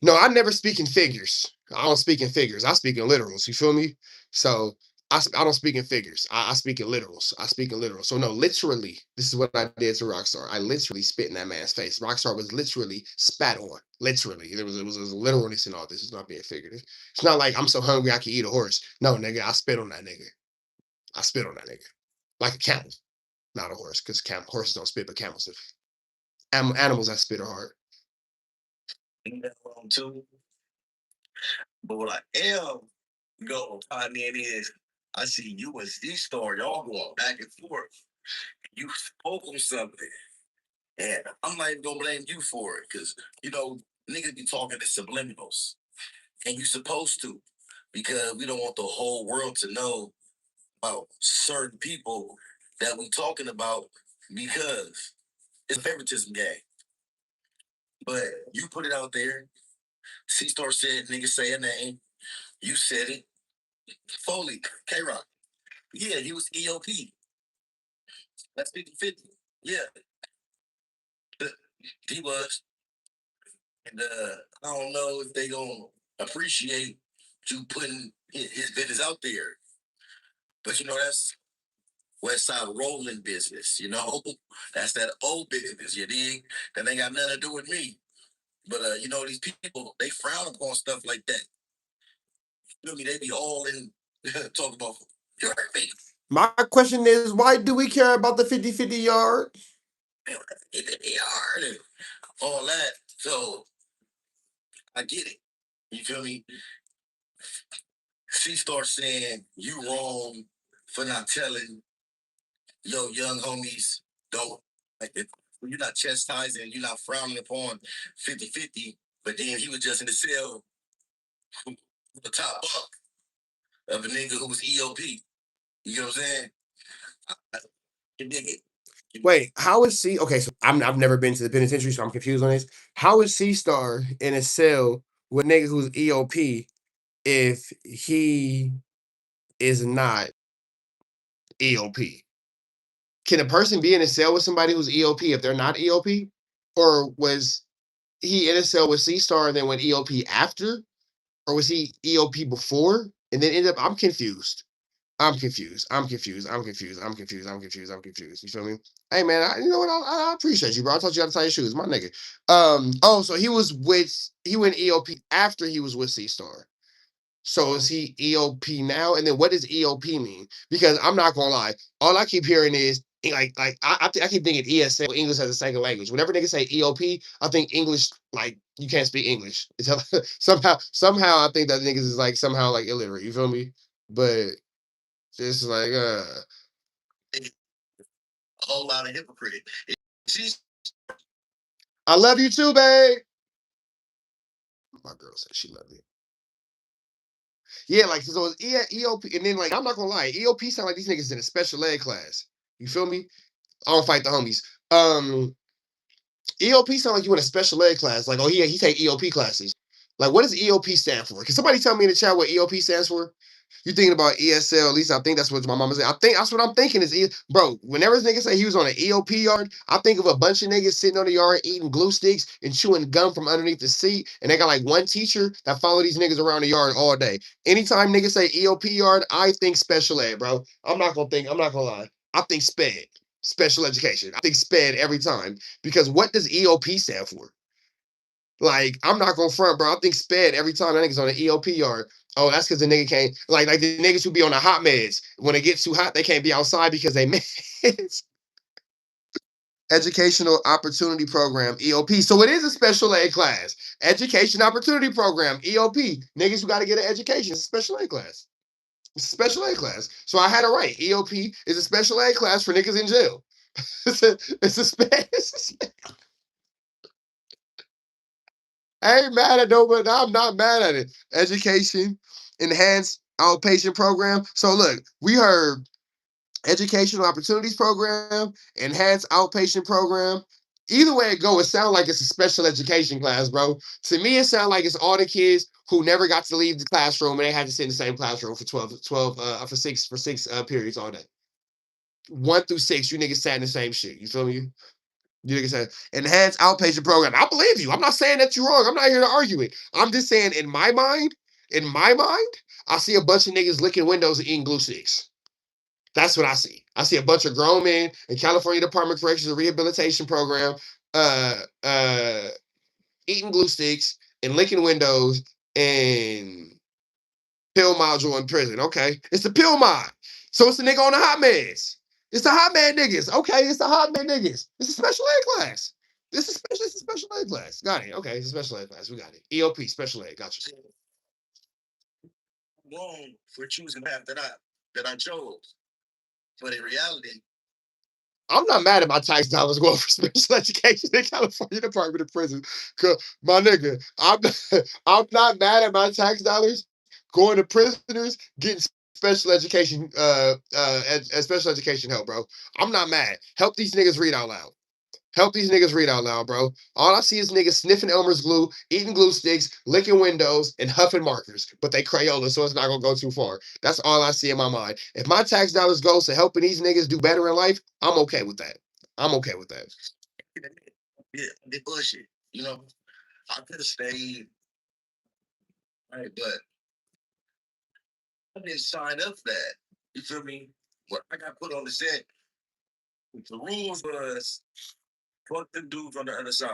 No, I never speak in figures. I don't speak in figures. I speak in literals. You feel me? So I don't speak in figures. I speak in literals. I speak in literals. So no, literally, this is what I did to Rockstar. I literally spit in that man's face. Rockstar was literally spat on. Literally, there was a literalness in all this. It's not being figurative. It's not like I'm so hungry I can eat a horse. No, nigga, I spit on that nigga. I spit on that nigga like a camel, not a horse, because horses don't spit, but camels do. Animals that spit are hard. too. But what I am going to find in is I see you and Z-Star, y'all going back and forth. You spoke on something. And I'm not even going to blame you for it because, niggas be talking in subliminals. And you supposed to because we don't want the whole world to know about certain people that we talking about because it's a favoritism game. But you put it out there. C-Star said, nigga say a name. You said it. Foley, K-Rock. Yeah, he was EOP. That's 50-50. Yeah. He was. And I don't know if they gonna appreciate you putting his business out there. But that's West Side rolling business, That's that old business, you dig? That ain't got nothing to do with me. But these people, they frown upon stuff like that. You feel me? They be all in talking about you hurt me. My question is, why do we care about the 50-50 yard? 50 yard and all that. So I get it. You feel me? She starts saying you wrong for not telling yo young homies don't like it. You're not chastising, you're not frowning upon 50-50, but then he was just in the cell with the top buck of a nigga who was EOP. You know what I'm saying? You dig it. Wait, how is C? Okay, so I've never been to the penitentiary, so I'm confused on this. How is C-Star in a cell with nigga who's EOP if he is not EOP? Can a person be in a cell with somebody who's EOP if they're not EOP? Or was he in a cell with C-Star and then went EOP after? Or was he EOP before and then ended up? I'm confused. I'm confused. I'm confused. I'm confused. I'm confused. I'm confused. I'm confused. You feel me? Hey man, you know what? I appreciate you, bro. I taught you how to tie your shoes, my nigga. Oh, so he went EOP after he was with C-Star. So is he EOP now? And then what does EOP mean? Because I'm not gonna lie, all I keep hearing is I keep thinking ESL, English as a second language. Whenever niggas say EOP, I think English like you can't speak English. Somehow I think that niggas is like somehow like illiterate. You feel me? But it's like a whole lot of hypocrite. She's I love you too, babe. My girl said she loved me. Yeah, like so it's EOP, and then like I'm not gonna lie, EOP sound like these niggas in a special ed class. You feel me? I don't fight the homies. EOP sound like you in a special ed class. Like, oh, he take EOP classes. Like, what does EOP stand for? Can somebody tell me in the chat what EOP stands for? You thinking about ESL? At least I think that's what my mama said. I think that's what I'm thinking is, bro. Whenever this nigga say he was on an EOP yard, I think of a bunch of niggas sitting on the yard eating glue sticks and chewing gum from underneath the seat, and they got like one teacher that follow these niggas around the yard all day. Anytime niggas say EOP yard, I think special ed, bro. I'm not gonna lie. I think SPED, special education. I think SPED every time. Because what does EOP stand for? Like, I'm not gonna front, bro. I think SPED every time that nigga's on the EOP yard. Oh, that's because the nigga can't, like the niggas who be on the hot meds. When it gets too hot, they can't be outside because they meds. Educational Opportunity Program, EOP. So it is a special ed class. Education Opportunity Program, EOP. Niggas who got to get an education. It's a special ed class. It's a special ed class. So I had it right. EOP is a special ed class for niggas in jail. it's a I ain't mad at nobody. I'm not mad at it. Education, enhanced outpatient program. So look, we heard educational opportunities program, enhanced outpatient program. Either way it go, it sounds like it's a special education class, bro. To me, it sounds like it's all the kids who never got to leave the classroom and they had to sit in the same classroom for 12 for six periods all day. 1 through 6, you niggas sat in the same shit. You feel me? You niggas said enhanced outpatient program. I believe you. I'm not saying that you're wrong. I'm not here to argue it. I'm just saying in my mind, I see a bunch of niggas licking windows and eating glue sticks. That's what I see. I see a bunch of grown men in California Department of Corrections and Rehabilitation Program uh uh eating glue sticks and licking windows and pill module in prison. Okay. It's the pill mod. So it's the nigga on the hot meds. It's the hot man niggas. Okay, it's the hot man niggas. It's a special ed class. This is a special ed class. Got it. Okay, it's a special ed class. We got it. EOP, special ed. Got you. Wrong for choosing the path that I chose. But in reality, I'm not mad at my tax dollars going for special education in California Department of Prisons. Cause my nigga, I'm not mad at my tax dollars going to prisoners getting special education, special education help, bro. I'm not mad. Help these niggas read out loud. Help these niggas read out loud, bro. All I see is niggas sniffing Elmer's glue, eating glue sticks, licking windows, and huffing markers. But they Crayola, so it's not gonna go too far. That's all I see in my mind. If my tax dollars goes to helping these niggas do better in life, I'm okay with that. I'm okay with that. yeah, they bullshit. You know, I could have stayed, right? But I didn't sign up for that. You feel me? What I got put on the set, the rules was fuck them dudes on the other side.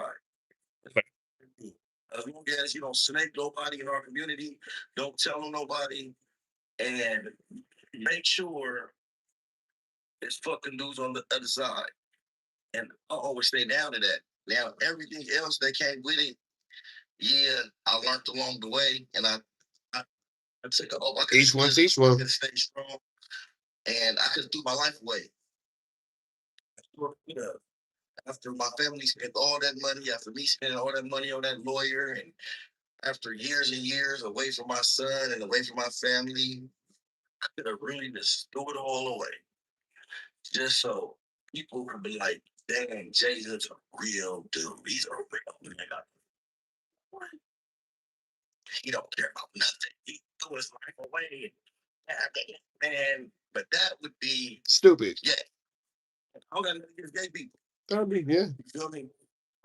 As long as you don't snake nobody in our community, don't tell them nobody, and make sure it's fucking dudes on the other side. And I always stay down to that. Now, everything else that came with it, yeah, I learned along the way, and I took Each one, each one. I could stay strong, and I could do my life away. After my family spent all that money, after me spending all that money on that lawyer, and after years and years away from my son and away from my family, I could have really just threw it all away. Just so people would be like, dang, Jason's a real dude. He's a real nigga. What? He don't care about nothing. He threw his life away. Man, but that would be Stupid. yeah. I don't got nothing against gay people. That'd be, yeah. You feel me?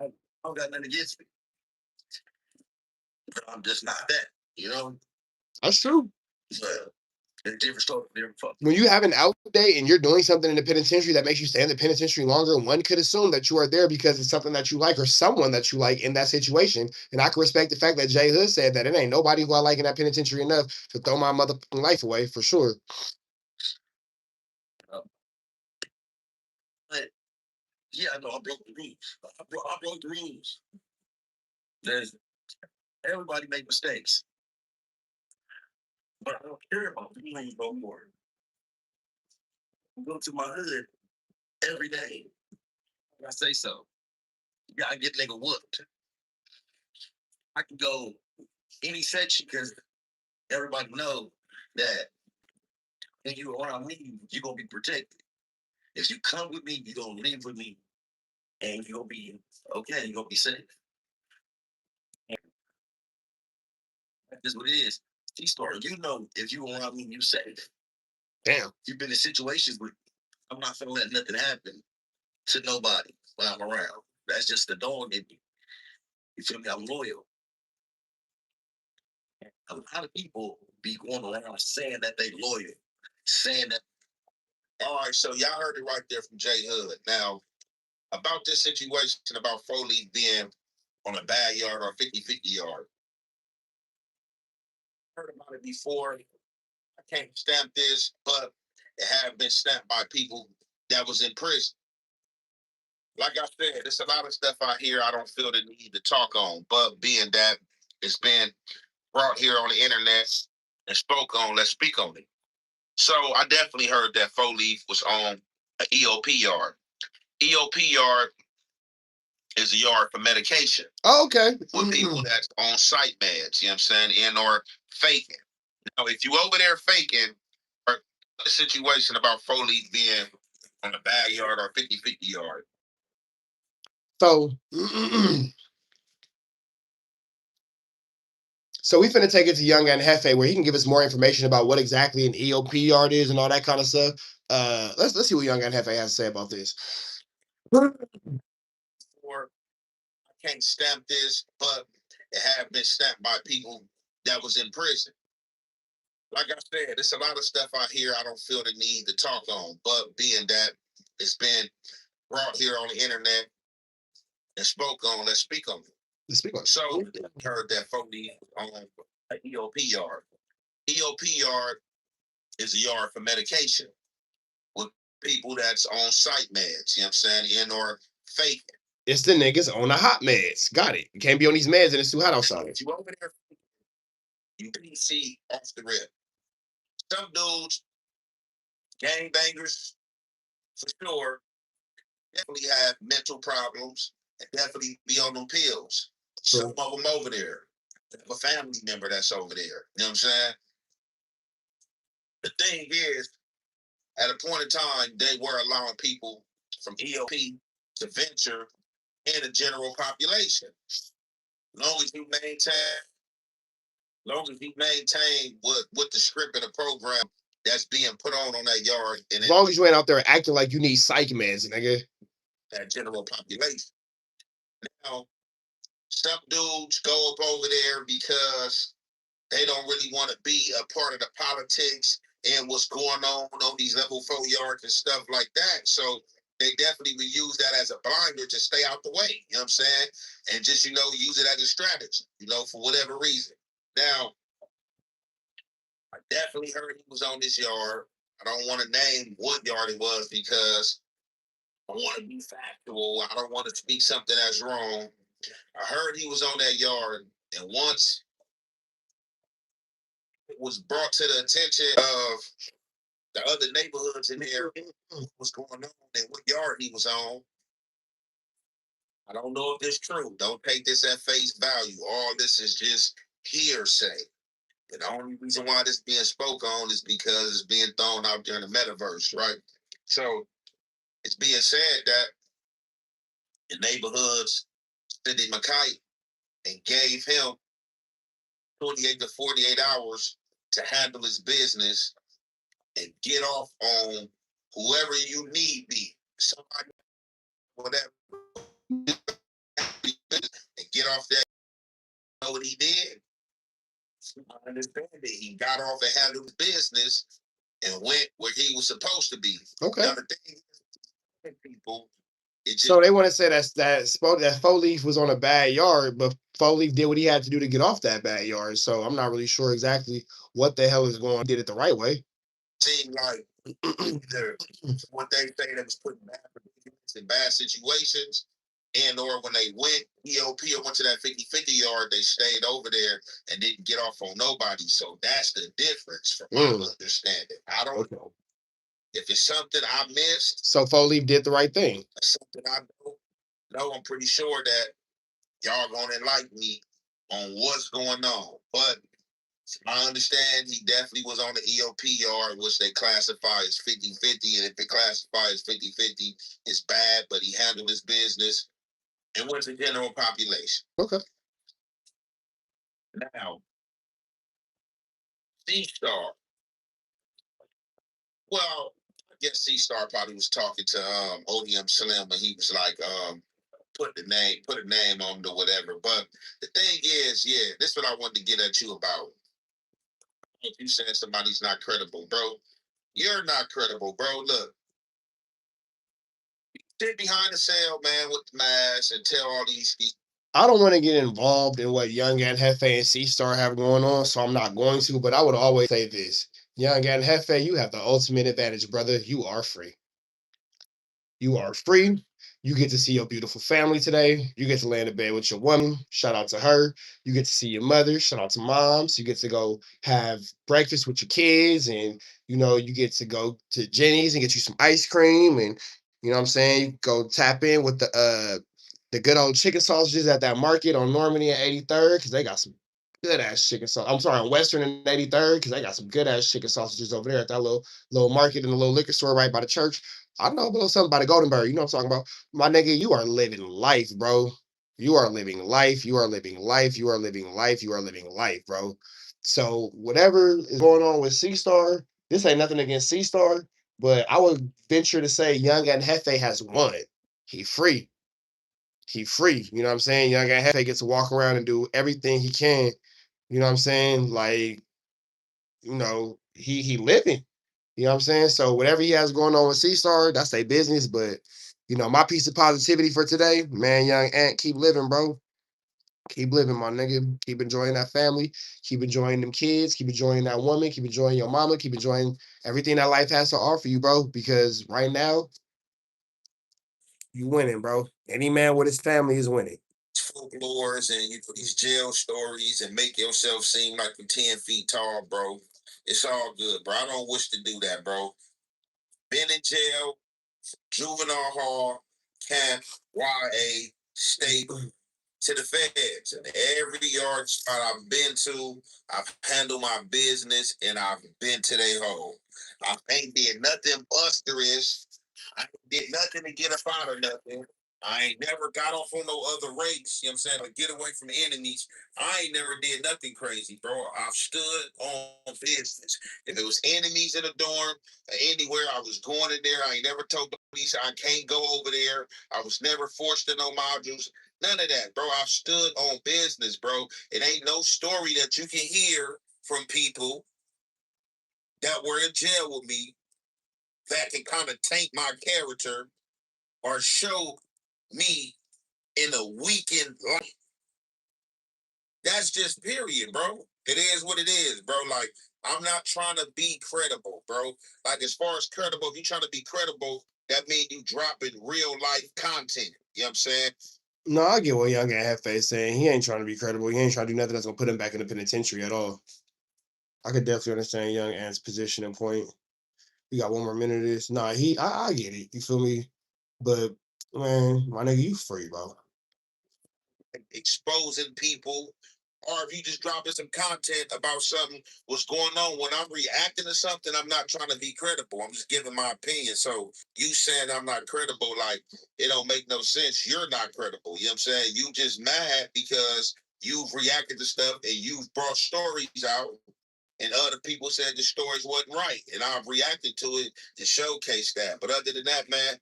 I don't got nothing against me. But I'm just not that, you know? That's true. But it's different story, different fuck. When you have an out day and you're doing something in the penitentiary that makes you stay in the penitentiary longer, one could assume that you are there because it's something that you like or someone that you like in that situation. And I can respect the fact that Jay Hood said that it ain't nobody who I like in that penitentiary enough to throw my motherfucking life away for sure. But yeah, I know I broke the rules. I broke the rules. There's everybody make mistakes. But I don't care about the rules no more. I go to my hood every day. I say so. Yeah, I get nigga whooped. I can go any section because everybody know that when you around me, you're gonna be protected. If you come with me, you're gonna leave with me, and you're gonna be okay, you're gonna be safe. That's what it is. C-Star, you know if you around me, you safe. Damn. You've been in situations where I'm not gonna let nothing happen to nobody when I'm around. That's just the dog in me. You feel me? I'm loyal. A lot of people be going around saying that they loyal, saying that. All right, so y'all heard it right there from Jay Hood. Now, about this situation about Foley being on a bad yard or 50-50 yard. Heard about it before. I can't stamp this, but it have been stamped by people that was in prison. Like I said, there's a lot of stuff out here I don't feel the need to talk on, but being that it's been brought here on the internet and spoke on, let's speak on it. So I definitely heard that Foley was on an EOP yard. EOP yard is a yard for medication. Oh, okay. With people that's on site meds, you know what I'm saying, and or faking. Now, if you over there faking, or a situation about Foley being on a bad yard or 50-50 yard. So, so we finna take it to Young and Hefe where he can give us more information about what exactly an EOP yard is and all that kind of stuff. Let's see what Young and Hefe has to say about this. Or I can't stamp this, but it have been stamped by people that was in prison. Like I said, there's a lot of stuff out here I don't feel the need to talk on, but being that it's been brought here on the internet and spoke on, let's speak on it. Let's speak on it. So heard that Foley on an EOP yard. EOP yard is a yard for medication with people that's on site meds, you know what I'm saying, and or faking. It's the niggas on the hot meds. Got it. You can't be on these meds and it's too hot outside. You over there, you PC off the rip. Some dudes, gangbangers, for sure, definitely have mental problems and definitely be on them pills. Some of them over there. A family member that's over there. You know what I'm saying? The thing is, at a point in time, they were allowing people from EOP to venture in the general population. Long as you maintain what the script and the program that's being put on that yard, and as long as you ain't out there acting like you need psych meds, nigga. That general population. Now, some dudes go up over there because they don't really want to be a part of the politics and what's going on these level 4 yards and stuff like that. So they definitely would use that as a blinder to stay out the way. You know what I'm saying? And just, use it as a strategy, for whatever reason. Now, I definitely heard he was on this yard. I don't want to name what yard it was because I want to be factual. I don't want to speak something that's wrong. I heard he was on that yard, and once it was brought to the attention of the other neighborhoods in there, what's going on and what yard he was on. I don't know if this true. Don't take this at face value. All this is just hearsay. And the only reason why this being spoke on is because it's being thrown out there in the metaverse, right? So it's being said that the neighborhoods sent him a kite and gave him 28 to 48 hours to handle his business and get off on whoever you need be. Somebody, whatever, and get off that. You know what he did? I understand that he got off and handled his business and went where he was supposed to be. Okay. Now, the thing is, people, so they want to say that 4-Leaf was on a bad yard, but 4-Leaf did what he had to do to get off that bad yard. So I'm not really sure exactly what the hell is going on. He did it the right way. Seemed like what they say that was put in bad situations, and or when they went EOP or went to that 50-50 yard, they stayed over there and didn't get off on nobody. So that's the difference from my understanding. I don't know if it's something I missed. So 4-Leaf did the right thing. Something I know. I'm pretty sure that y'all gonna enlighten me on what's going on. But I understand he definitely was on the EOP yard, which they classify as 50-50. And if it classifies as 50-50, it's bad, but he handled his business and went to general population. Okay. Now, C-Star. Well, I guess C-Star probably was talking to ODM Slim, and he was like, put a name on the whatever. But the thing is, yeah, this is what I wanted to get at you about. If you saying somebody's not credible, bro, you're not credible, bro. Look, sit behind the cell, man, with the mask and tell all these. I don't want to get involved in what Young and Hefe and C-Star have going on, so I'm not going to. But I would always say this: Young and Hefe, you have the ultimate advantage, brother. You are free. You are free. You get to see your beautiful family today. You get to lay in the bed with your woman. Shout out to her. You get to see your mother. Shout out to moms. You get to go have breakfast with your kids, and you get to go to Jenny's and get you some ice cream, and you know what I'm saying. You go tap in with the good old chicken sausages at that market on Normandy and 83rd because they got some good ass chicken sauce. I'm sorry, on Western and 83rd because they got some good ass chicken sausages over there at that little market and the little liquor store right by the church. I know a little something about the Goldenberg. You know what I'm talking about. My nigga, you are living life, bro. You are living life. You are living life. You are living life. You are living life, bro. So whatever is going on with C-Star, this ain't nothing against C-Star, but I would venture to say Young and Hefe has won. He free. He free. You know what I'm saying? Young and Hefe gets to walk around and do everything he can. You know what I'm saying? Like, he living. You know what I'm saying? So whatever he has going on with C-Star, that's their business. But my piece of positivity for today, man, Young Ant, keep living, bro. Keep living, my nigga. Keep enjoying that family. Keep enjoying them kids. Keep enjoying that woman. Keep enjoying your mama. Keep enjoying everything that life has to offer you, bro. Because right now, You winning, bro. Any man with his family is winning. Folklores and you put these jail stories and make yourself seem like you're 10 feet tall, bro. It's all good, bro. I don't wish to do that, bro. Been in jail, juvenile hall, camp, YA, state, to the feds. And every yard spot I've been to, I've handled my business and I've been to their hole. I ain't did nothing busterish. I ain't did nothing to get up out of nothing. I ain't never got off on no other race, you know what I'm saying? Like get away from enemies. I ain't never did nothing crazy, bro. I've stood on business. If it was enemies in a dorm, anywhere I was going in there, I ain't never told the police I can't go over there. I was never forced to no modules. None of that, bro. I've stood on business, bro. It ain't no story that you can hear from people that were in jail with me that can kind of taint my character or show me in a weakened light. That's just period, bro. It is what it is, bro. Like, I'm not trying to be credible, bro. Like, as far as credible, if you're trying to be credible, that means you dropping real life content. You know what I'm saying? No, I get what Young Hefe is saying. He ain't trying to be credible. He ain't trying to do nothing that's gonna put him back in the penitentiary at all. I could definitely understand Young Ant's position and point. We got one more minute of this. Nah, I get it. You feel me? But man, my nigga, you free, bro. Exposing people, or if you just dropping some content about something, what's going on. When I'm reacting to something, I'm not trying to be credible. I'm just giving my opinion. So you saying I'm not credible, like it don't make no sense. You're not credible. You know what I'm saying? You just mad because you've reacted to stuff and you've brought stories out and other people said the stories wasn't right. And I've reacted to it to showcase that. But other than that, man,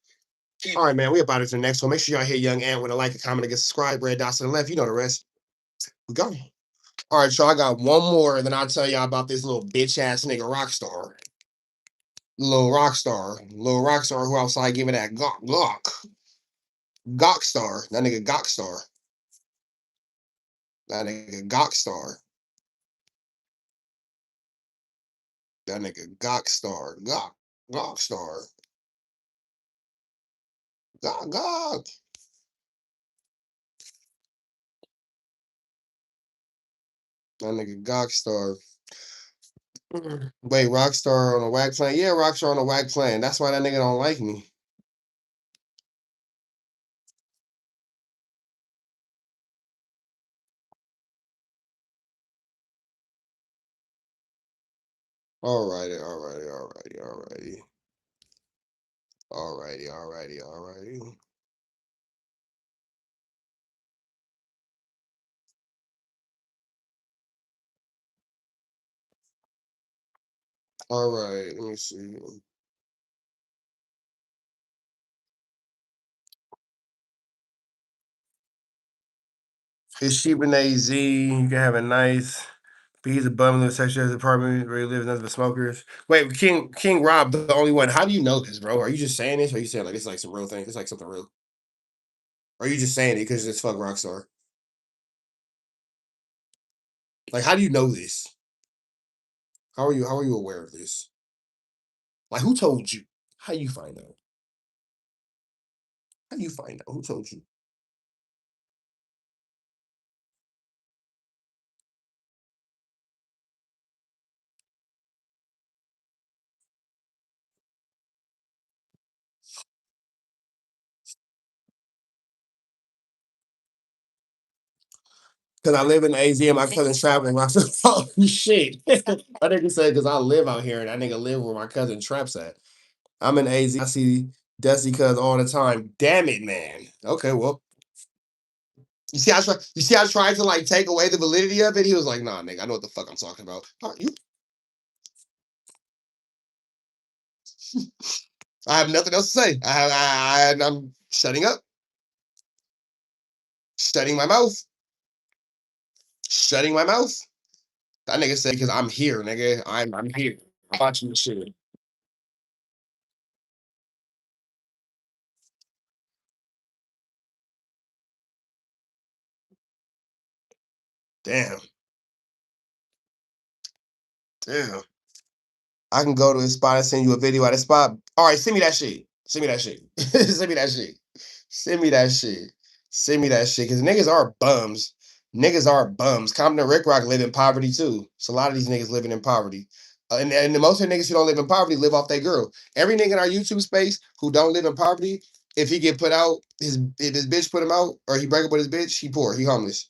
All right, man. We about to the next one. Make sure y'all hit Young Ant with a like, a comment, and get subscribed. Red dots to the left. You know the rest. We go. All right, so I got one more, and then I'll tell y'all about this little bitch ass nigga Rockstar. Little Rockstar who outside giving that Gockstar. That nigga Gockstar. That nigga Gockstar. That nigga Gockstar. Gockstar. Gok. That nigga Gockstar. Wait, Rockstar on a whack plan? Yeah, Rockstar on a whack plan. That's why that nigga don't like me. Alrighty. Alright, let me see. It's cheap in AZ. You can have a nice. But he's a bum in the section of his apartment where he lives, nothing but smokers. Wait, King Rob, the only one. How do you know this, bro? Are you just saying this? Or are you saying like it's like some real thing? It's like something real. Or are you just saying it because it's fuck Rockstar? Like, how do you know this? How are you aware of this? Like, who told you? How you find out? How you find out? Who told you? Because I live in AZ and my cousin's traveling. I said, oh, shit. I nigga said, because I live out here and that nigga live where my cousin Trap's at. I'm in AZ. I see Dusty Cuz all the time. Damn it, man. Okay, well. You see, I tried to like take away the validity of it. He was like, nah, nigga, I know what the fuck I'm talking about. I have nothing else to say. I'm shutting up. Shutting my mouth. Shutting my mouth. That nigga said, because I'm here, nigga. I'm here. I'm watching the shit. Damn. Damn. I can go to a spot and send you a video at a spot. All right, send me that shit. Send me that shit. Send me that shit. Send me that shit. Send me that shit. Cause niggas are bums. Niggas are bums. Compton and Rick Rock live in poverty too. So a lot of these niggas living in poverty. And the most of the niggas who don't live in poverty live off their girl. Every nigga in our YouTube space who don't live in poverty, if he get put out, if his bitch put him out, or he break up with his bitch, he poor, he homeless.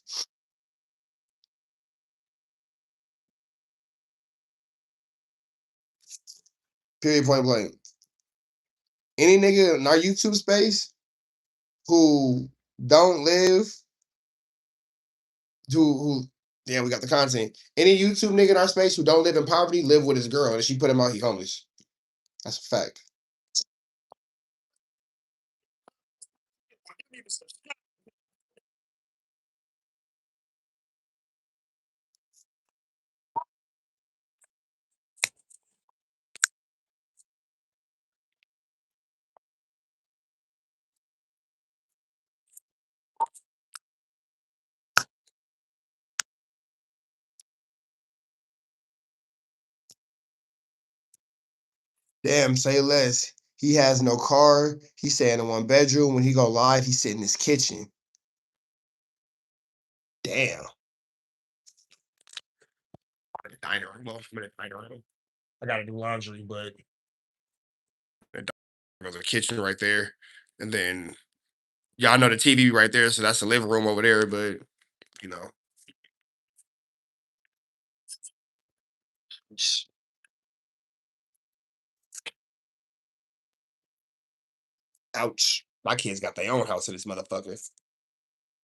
Period, point blank. Any nigga in our YouTube space who don't live, who yeah, we got the content. Any YouTube nigga in our space who don't live in poverty live with his girl, and if she put him out, he homeless. That's a fact. Damn, say less. He has no car. He's staying in one bedroom. When he go live, he sit in his kitchen. Damn. Diner. Well, diner. I gotta do laundry, but there's a kitchen right there, and then y'all know the TV right there, so that's the living room over there. But you know, ouch. My kids got their own house in this motherfucker.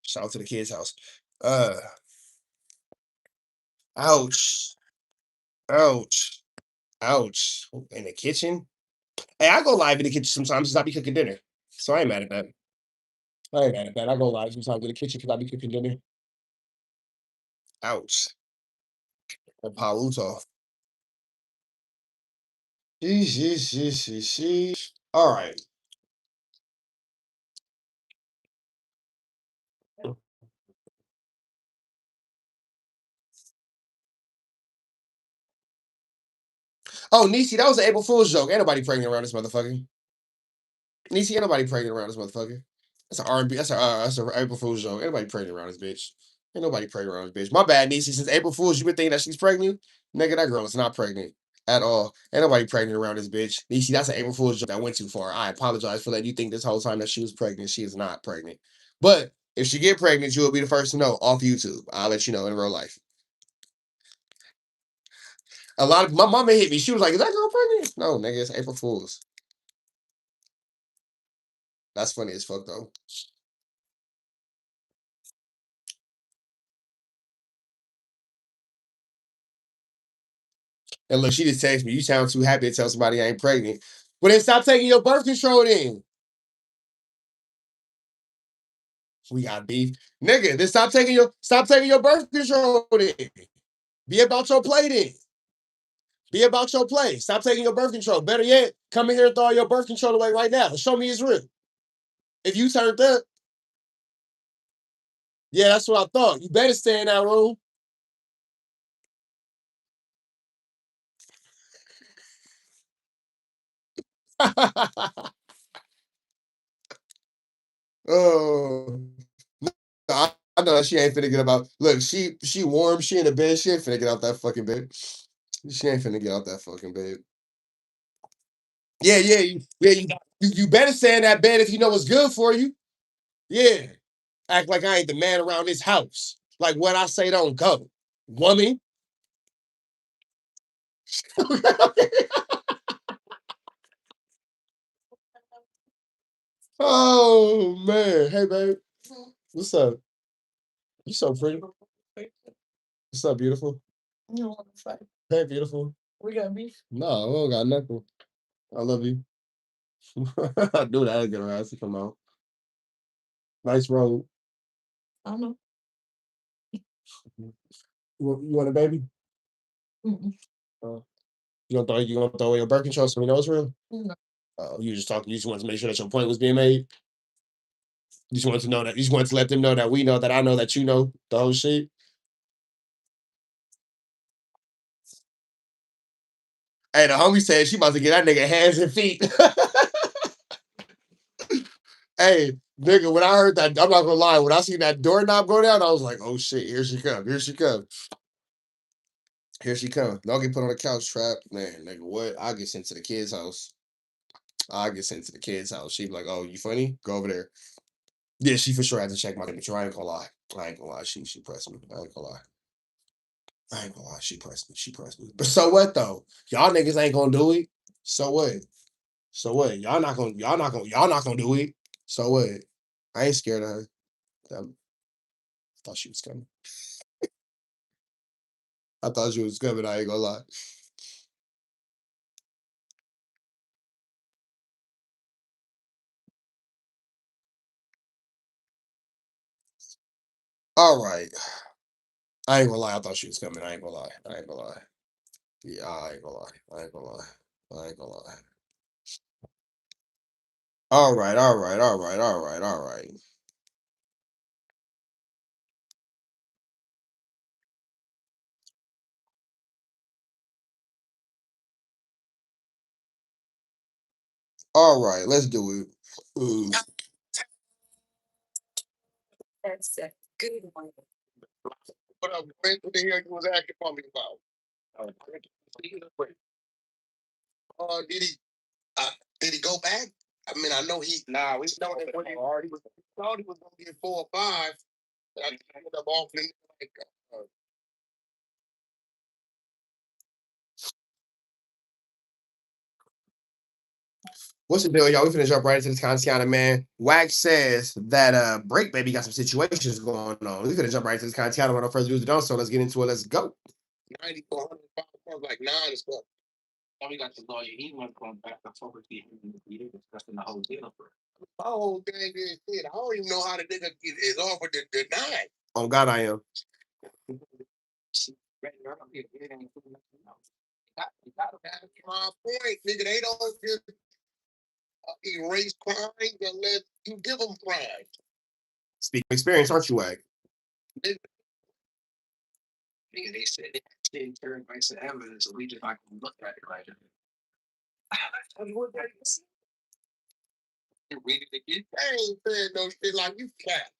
Shout out to the kids' house. Uh, ouch, ouch, ouch. In the kitchen. Hey, I go live in the kitchen sometimes because I be cooking dinner, so I ain't mad at that. I ain't mad at that. I go live sometimes in the kitchen because I be cooking dinner. Ouch. And Paluto. Sheesh. All right. Oh, Niecy, that was an April Fool's joke. Ain't nobody pregnant around this motherfucker. Niecy, ain't nobody pregnant around this motherfucker. That's an R&B. That's a April Fool's joke. Ain't nobody pregnant around this bitch. Ain't nobody pregnant around this bitch. My bad, Niecy. Since April Fool's, you been thinking that she's pregnant? Nigga, that girl is not pregnant at all. Ain't nobody pregnant around this bitch. Niecy, that's an April Fool's joke that went too far. I apologize for letting you think this whole time that she was pregnant. She is not pregnant. But if she get pregnant, you will be the first to know off YouTube. I'll let you know in real life. A lot of my mama hit me. She was like, "Is that girl pregnant?" No, nigga, it's April Fool's. That's funny as fuck though. And look, she just texted me, "You sound too happy to tell somebody I ain't pregnant." Well, then stop taking your birth control then. We got beef. Nigga, then stop taking your birth control then. Be about your play then. Be about your play. Stop taking your birth control. Better yet, come in here and throw your birth control away right now. Show me it's real. If you turned up, yeah, that's what I thought. You better stay in that room. Oh, no, I know she ain't finna get about. Look, she warm. She in the bed. She ain't finna get out that fucking bed. She ain't finna get out that fucking bed. Yeah, you better stay in that bed if you know what's good for you. Yeah, act like I ain't the man around this house. Like what I say don't go, woman. Oh man, hey babe, what's up? You so pretty. What's up, beautiful? Hey, beautiful. We got beef? No, we don't got nothing. I love you. I knew that was gonna ask to come out. Nice robe. I know. You want a baby? Uh, you gonna throw away your birth control so we know it's real? No. You just talking. You just wanted to make sure that your point was being made. You just wanted to know that. You just wanted to let them know that we know that I know that you know the whole shit. Hey, the homie said she about to get that nigga hands and feet. Hey, Nigga, when I heard that, I'm not gonna lie, when I seen that doorknob go down, I was like, oh shit, here she come, here she come. Here she come. Don't get put on the couch trap. Man, nigga, what? I'll get sent to the kid's house. I'll get sent to the kid's house. She be like, oh, you funny? Go over there. Yeah, she for sure had to check my temperature. I ain't gonna lie. I ain't gonna lie. She pressed me. I ain't gonna lie. I ain't gonna lie. She pressed me. She pressed me. But so what though? Y'all niggas ain't gonna do it. So what? So what? Y'all not gonna do it. So what? I ain't scared of her. I thought she was coming. I thought she was coming. I ain't gonna lie. All right. I ain't gonna lie. I thought she was coming. I ain't gonna lie. I ain't gonna lie. Yeah, I ain't gonna lie. I ain't gonna lie. I ain't gonna lie. All right. All right. All right. All right. All right. All right. Let's do it. Ooh. That's a good one. What up, Brent? What the hell you was asking for me about? Did he go back? I mean, I know he. Nah, we know that when he thought he was gonna get 4 or 5. But I ended up offering like. What's the deal, y'all? We finna jump right into this content, man. Wax says that Break Baby got some situations going on. We finna jump right into this content. Without further ado, so let's get into it. Let's go. 9,400 like 9 is what? Now we got the lawyer. He went going back to forward to him discussing the whole deal. My whole thing is shit. I don't even know how the nigga is offered to deny. Oh God, I am. That's my point, nigga. They don't just erase crimes unless you give them crimes. Speaking of experience, aren't you, Wag? They said they didn't turn by some evidence, so we just not gonna look at it right now. Read it again. They ain't saying no shit like you cat.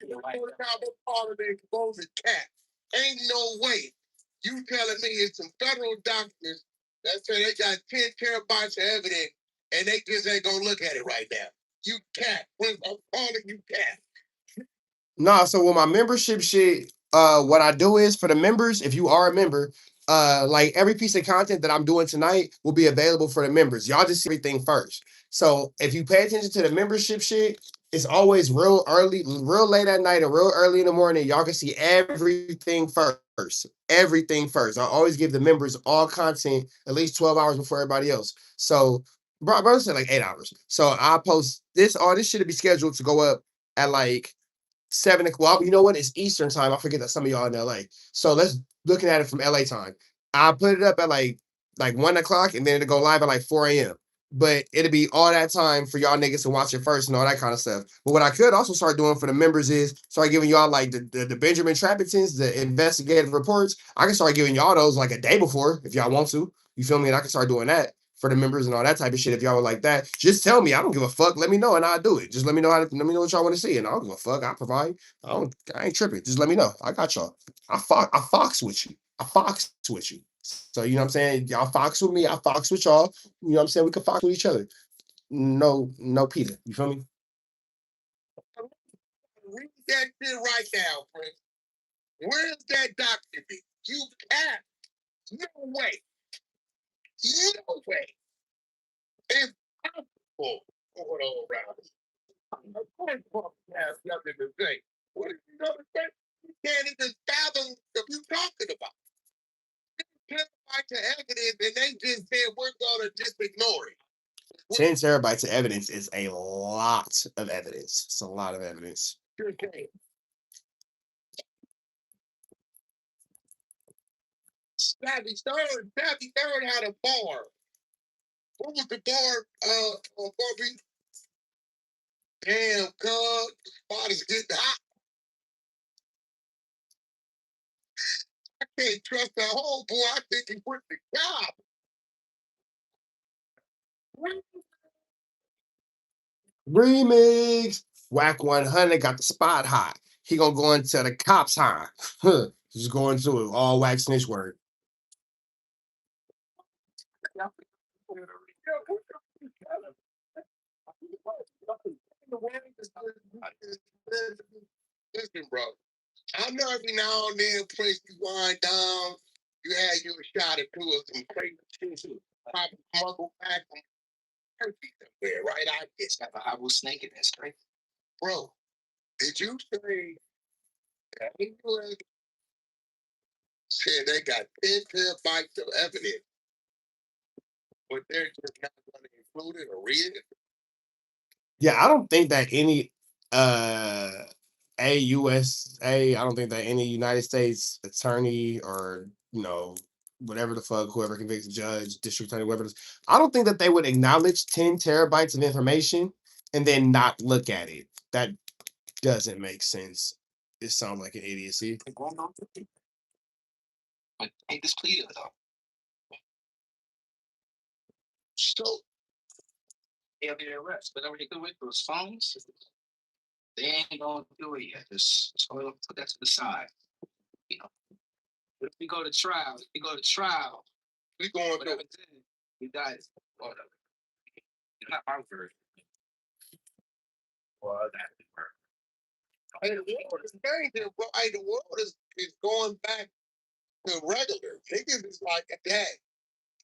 You know what part of the exposing cat? Ain't no way. You telling me it's some federal doctors that say they got 10 terabytes of evidence and they just ain't gonna look at it right now. You cat. I'm calling you cat. Nah, so with my membership shit, what I do is for the members, if you are a member, like every piece of content that I'm doing tonight will be available for the members. Y'all just see everything first. So if you pay attention to the membership shit, it's always real early, real late at night, and real early in the morning. Y'all can see everything first. Everything first. I always give the members all content at least 12 hours before everybody else. So, bro said like 8 hours. So I post this, all this shit to be scheduled to go up at like 7 o'clock. Well, you know what? It's Eastern time. I forget that some of y'all in LA. So let's looking at it from LA time. I put it up at like 1 o'clock and then it'll go live at like 4 a.m. But it'll be all that time for y'all niggas to watch it first and all that kind of stuff. But what I could also start doing for the members is start giving y'all like the Benjamin Trappingtons, the investigative reports. I can start giving y'all those like a day before if y'all want to. You feel me? And I can start doing that for the members and all that type of shit. If y'all would like that, just tell me. I don't give a fuck. Let me know and I'll do it. Just let me know let me know what y'all want to see. And I don't give a fuck. I provide. I ain't tripping. Just let me know. I got y'all. I fox with you. I fox with you. So you know what I'm saying? Y'all fox with me. I fox with y'all. You know what I'm saying? We can fox with each other. No Peter. You feel me? Read that shit right now, Prince. Where's that document? You can't. No way. No way. Impossible. Hold on, Robert. Of course, Paul has nothing to say. What is he gonna say? You can't even fathom what you talking about. Terabytes of evidence, and they just said we're gonna just ignore it. 10 terabytes of evidence is a lot of evidence. It's a lot of evidence. Okay. Savvy Third had a bar. What was the bar, Bobby? Damn, cuz, spot is getting hot. I can't trust the whole boy. I think he quit the job. Remix. Whack 100 got the spot hot. He gonna go into the cops hot. Just go into it. All Whack snitch word. Listen, bro. I know every now and then, Prince, you wind down, you had your shot or two of some crazy shit, pop smuggle back from Turkey somewhere, right? I get that. I was snaking that straight. Bro, did you say that U.S. said they got 10 terabytes of evidence, but they're just not going to include it or read it? Yeah, I don't think that any USA, I don't think that any United States attorney or whatever the fuck, whoever convicts a judge, district attorney, whoever it is, I don't think that they would acknowledge 10 terabytes of information and then not look at it. That doesn't make sense. It sounds like an idiocy. But take this plea though. So They'll get arrested. Whatever they do with those phones, they ain't gonna do it yet. Just put that to the side. You know. But if we go to trial, we going to whatever you guys, not our version. Well, that's hey, the world is changing, bro. Hey, the world is going back to regular. Niggas is like that.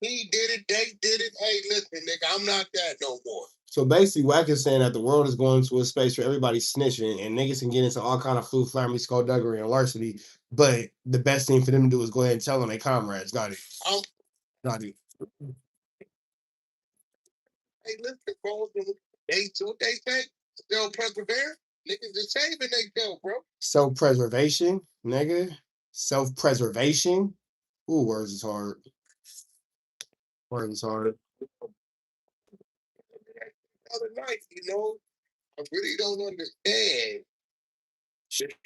He did it, they did it. Hey, listen, nigga, I'm not that no more. So basically, Wack is saying that the world is going to a space where everybody's snitching and niggas can get into all kind of flu, flammy, skullduggery, and larceny. But the best thing for them to do is go ahead and tell on their comrades. Got it. Got it. Hey, listen, bro. They do what they say. Still persevere. Niggas is saving themselves, bro. Self-preservation, nigga. Self-preservation. Ooh, words is hard. Words is hard. The other night, I really don't understand.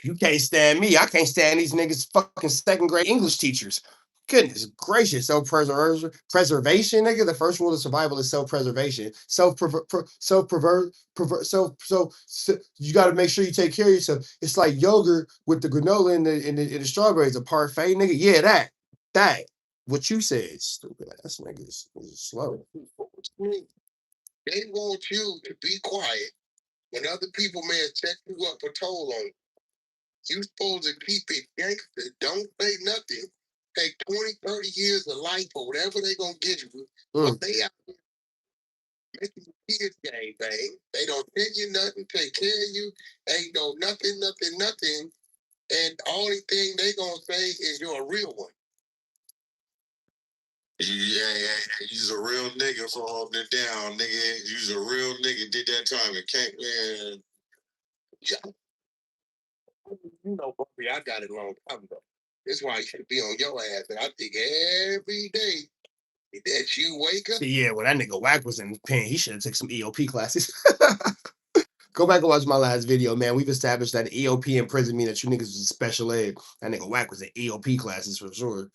You can't stand me. I can't stand these niggas fucking second grade English teachers. Goodness gracious, self-preservation, nigga. The first rule of survival is self-preservation. You got to make sure you take care of yourself. It's like yogurt with the granola and the strawberries. A parfait, nigga. Yeah, that. What you said, stupid ass niggas is slow. They want you to be quiet when other people may have set you up for toll on you. You supposed to keep it gangster. Don't say nothing. Take 20, 30 years of life or whatever they gonna get you. But they out there making the kids game, bang. They don't send you nothing, take care of you. Ain't no nothing. And the only thing they gonna say is you're a real one. Yeah, you's a real nigga for holding it down, nigga. You's a real nigga, did that time. It can't, man. Yeah. Bobby, I got it a long time ago. That's why you should be on your ass. And I think every day that you wake up. Yeah, when that nigga Wack was in pen, he should have took some EOP classes. Go back and watch my last video, man. We've established that EOP in prison mean that you niggas was special ed. That nigga Wack was in EOP classes for sure.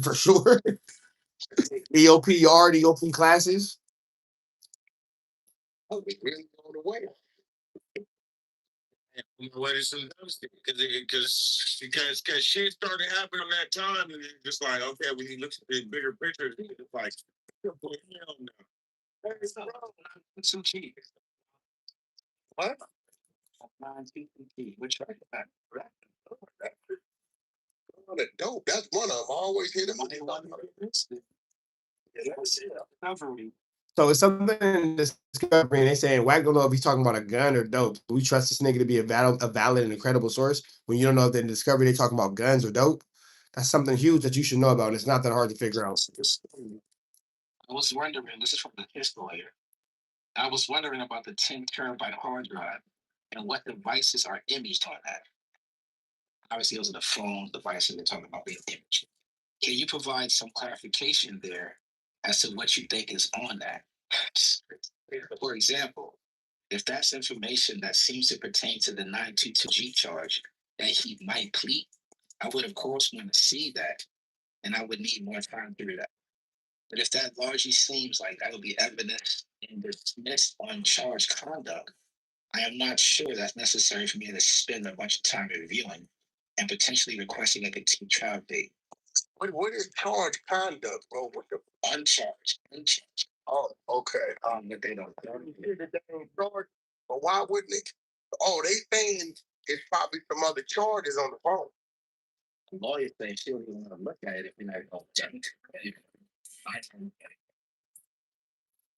For sure. EOP yard, EOP classes. Oh, we really going away. What is some because shit started happening that time, and it's just like, okay, when you look at the bigger picture, it's like, hell no. It's too cheap. What? 9 which right back. Dope. That's one of them. I always hear them. So it's something in discovery, and they saying Wack don't know if he's talking about a gun or dope. Do we trust this nigga to be a valid and incredible source when you don't know if in discovery they talking about guns or dope? That's something huge that you should know about. And it's not that hard to figure out. I was wondering, this is from the pistol here. I was wondering about the 10 terabyte hard drive and what devices are imaged on that. Obviously, those are the phone devices they're talking about being imaged. Can you provide some clarification there as to what you think is on that? For example, if that's information that seems to pertain to the 922G charge that he might plead, I would, of course, want to see that, and I would need more time to do that. But if that largely seems like that would be evidence in dismissed uncharged conduct, I am not sure that's necessary for me to spend a bunch of time reviewing and potentially requesting a continued trial date. What is charged conduct, bro? What the Uncharged. Oh, okay. But they don't. Charge, but why wouldn't it? Oh, they saying it's probably some other charges on the phone. The lawyer saying she don't even want to look at it if you're not going to object.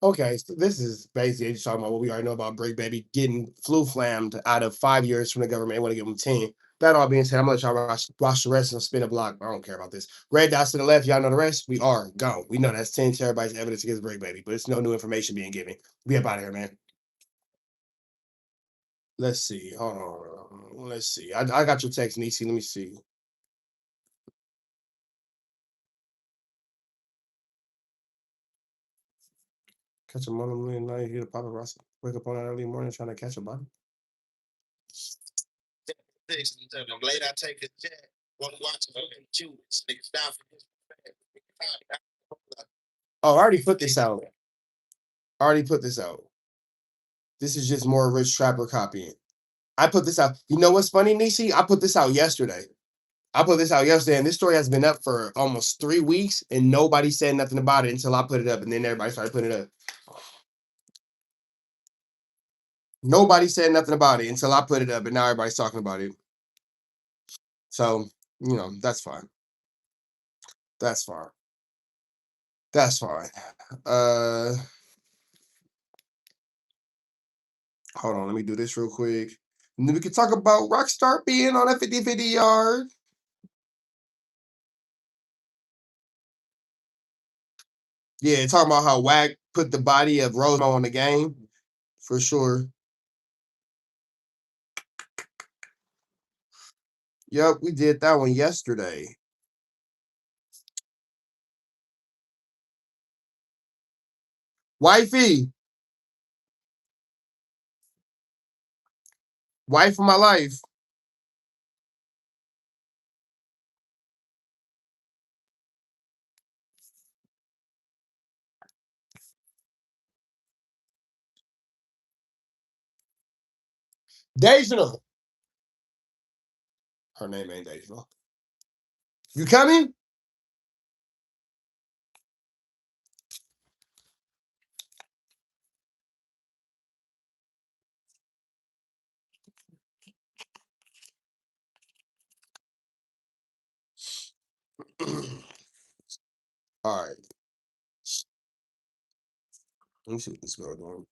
Okay, so this is basically just talking about what we already know about Break Baby getting flu flammed out of 5 years from the government. They want to give him 10. That all being said, I'm gonna let y'all watch the rest and spin a block. I don't care about this. Red dots to the left, y'all know the rest. We are gone. We know that's 10 terabytes of evidence against Break Baby, but it's no new information being given. We up out of here, man. Let's see. Hold on. Let's see. I got your text, Nisi. Let me see. Catch a million night, hear the paparazzi. Wake up on that early morning trying to catch a body. I'm late. I take a jet. Want to watch it? Choose. Niggas down for this. Oh, I already put this out. This is just more Rich Trapper copying. I put this out. You know what's funny, Nisi? I put this out yesterday. And this story has been up for almost 3 weeks, and nobody said nothing about it until I put it up, and then everybody started putting it up. Nobody said nothing about it until I put it up, and now everybody's talking about it. So, that's fine. That's fine. Hold on, let me do this real quick. And then we can talk about Rockstar being on a 50-50 yard. Yeah, talking about how Wack put the body of Rosemo on the game. For sure. Yep, we did that one yesterday. Wifey. Wife of my life. Dejanel. Her name ain't Dejanel. You coming? All right. Let me see what this girl doing.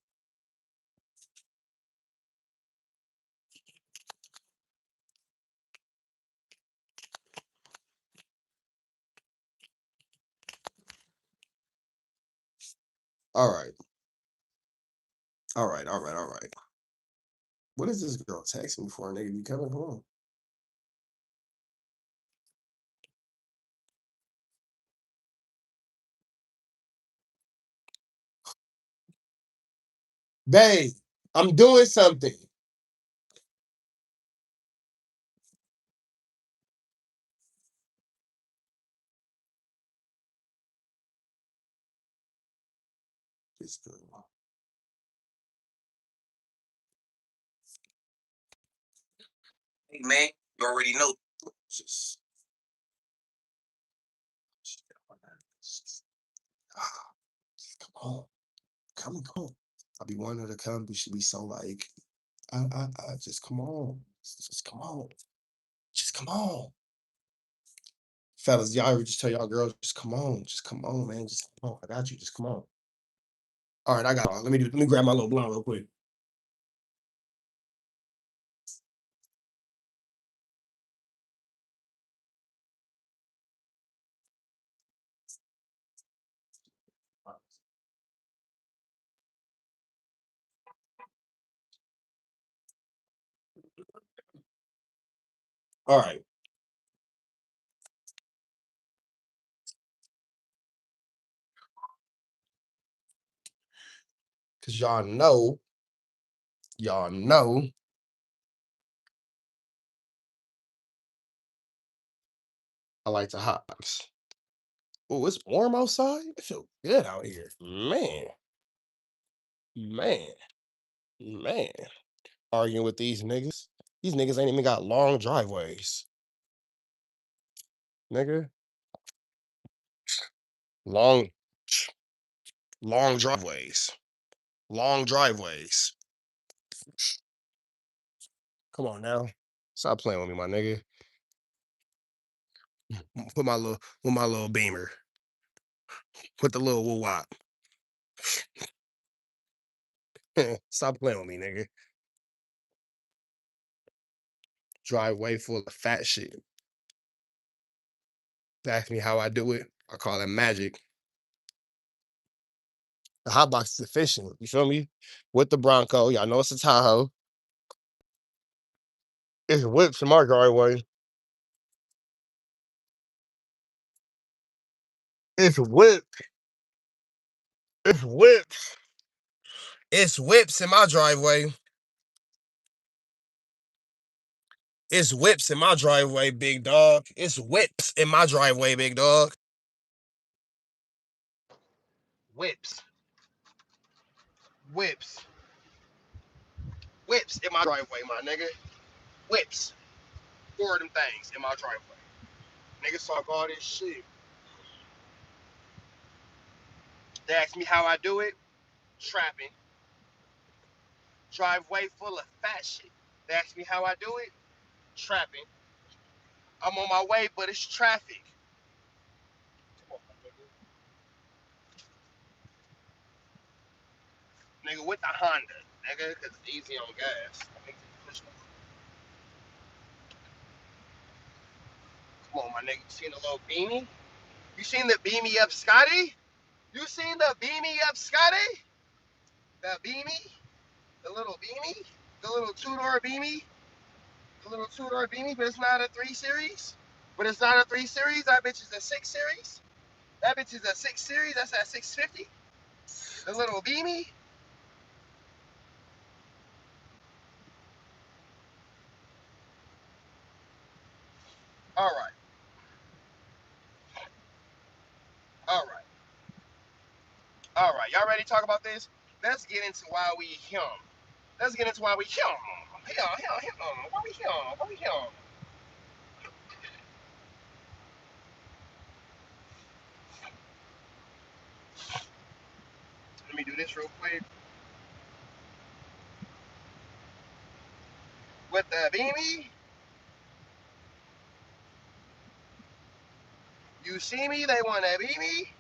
All right. What is this girl texting me for, nigga? You coming? Come on. Babe, I'm doing something. This girl. Hey man, you already know. Just come on. Come on. I'll be wanting her to come, but she'd be so like, I just come on. Just come on. Just come on. Fellas, y'all ever just tell y'all girls, just come on. Just come on, man. Just come on. I got you. Just come on. All right, I got it. Let me grab my little blunt real quick. All right. Cause y'all know, I like to hops. Oh, it's warm outside. It feels good out here. Man. arguing with these niggas. These niggas ain't even got long driveways. Nigga. Long driveways. Long driveways. Come on now. Stop playing with me, my nigga. With my little beamer. With the little woo wop. Stop playing with me, nigga. Driveway full of fat shit. Ask me how I do it. I call it magic. The hot box is efficient. You feel me? With the Bronco, y'all know it's a Tahoe. It's whips in my driveway. It's whipped. It's whips. It's whips in my driveway. It's whips in my driveway, big dog. It's whips in my driveway, big dog. Whips. Whips. Whips in my driveway, my nigga. Whips. 4 of them things in my driveway. Niggas talk all this shit. They ask me how I do it. Trapping. Driveway full of fat shit. They ask me how I do it. Trapping. I'm on my way, but it's traffic. Come on, nigga. Nigga with the Honda, nigga, because it's easy on gas. Come on, my nigga. You seen the little beanie? You seen the beanie up, Scotty? You seen the beanie up, Scotty? The beanie? The little beanie? The little two-door beanie? The little two-door beanie, but it's not a 3 Series? But it's not a 3 Series. That bitch is a 6 Series. That bitch is a 6 Series. That's at 650. The little beanie. All right. All right. All right. Y'all ready to talk about this? Let's get into why we here. Let's get into why we here. Why we here? Why we here? Let me do this real quick. With the beanie. You see me, they want to be me.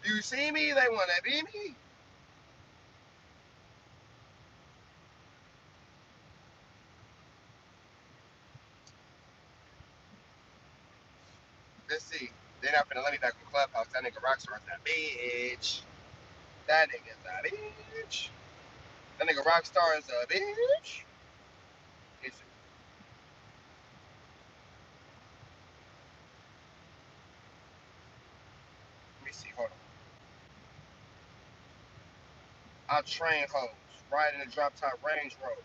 You see me, they want to be me. Let's see. They're not finna let me back on Clubhouse. That nigga Rockstar is that bitch. That nigga's a bitch. That nigga Rockstar is a bitch. Let me see. Hold on. I'll train hoes. Riding a drop top Range Rover.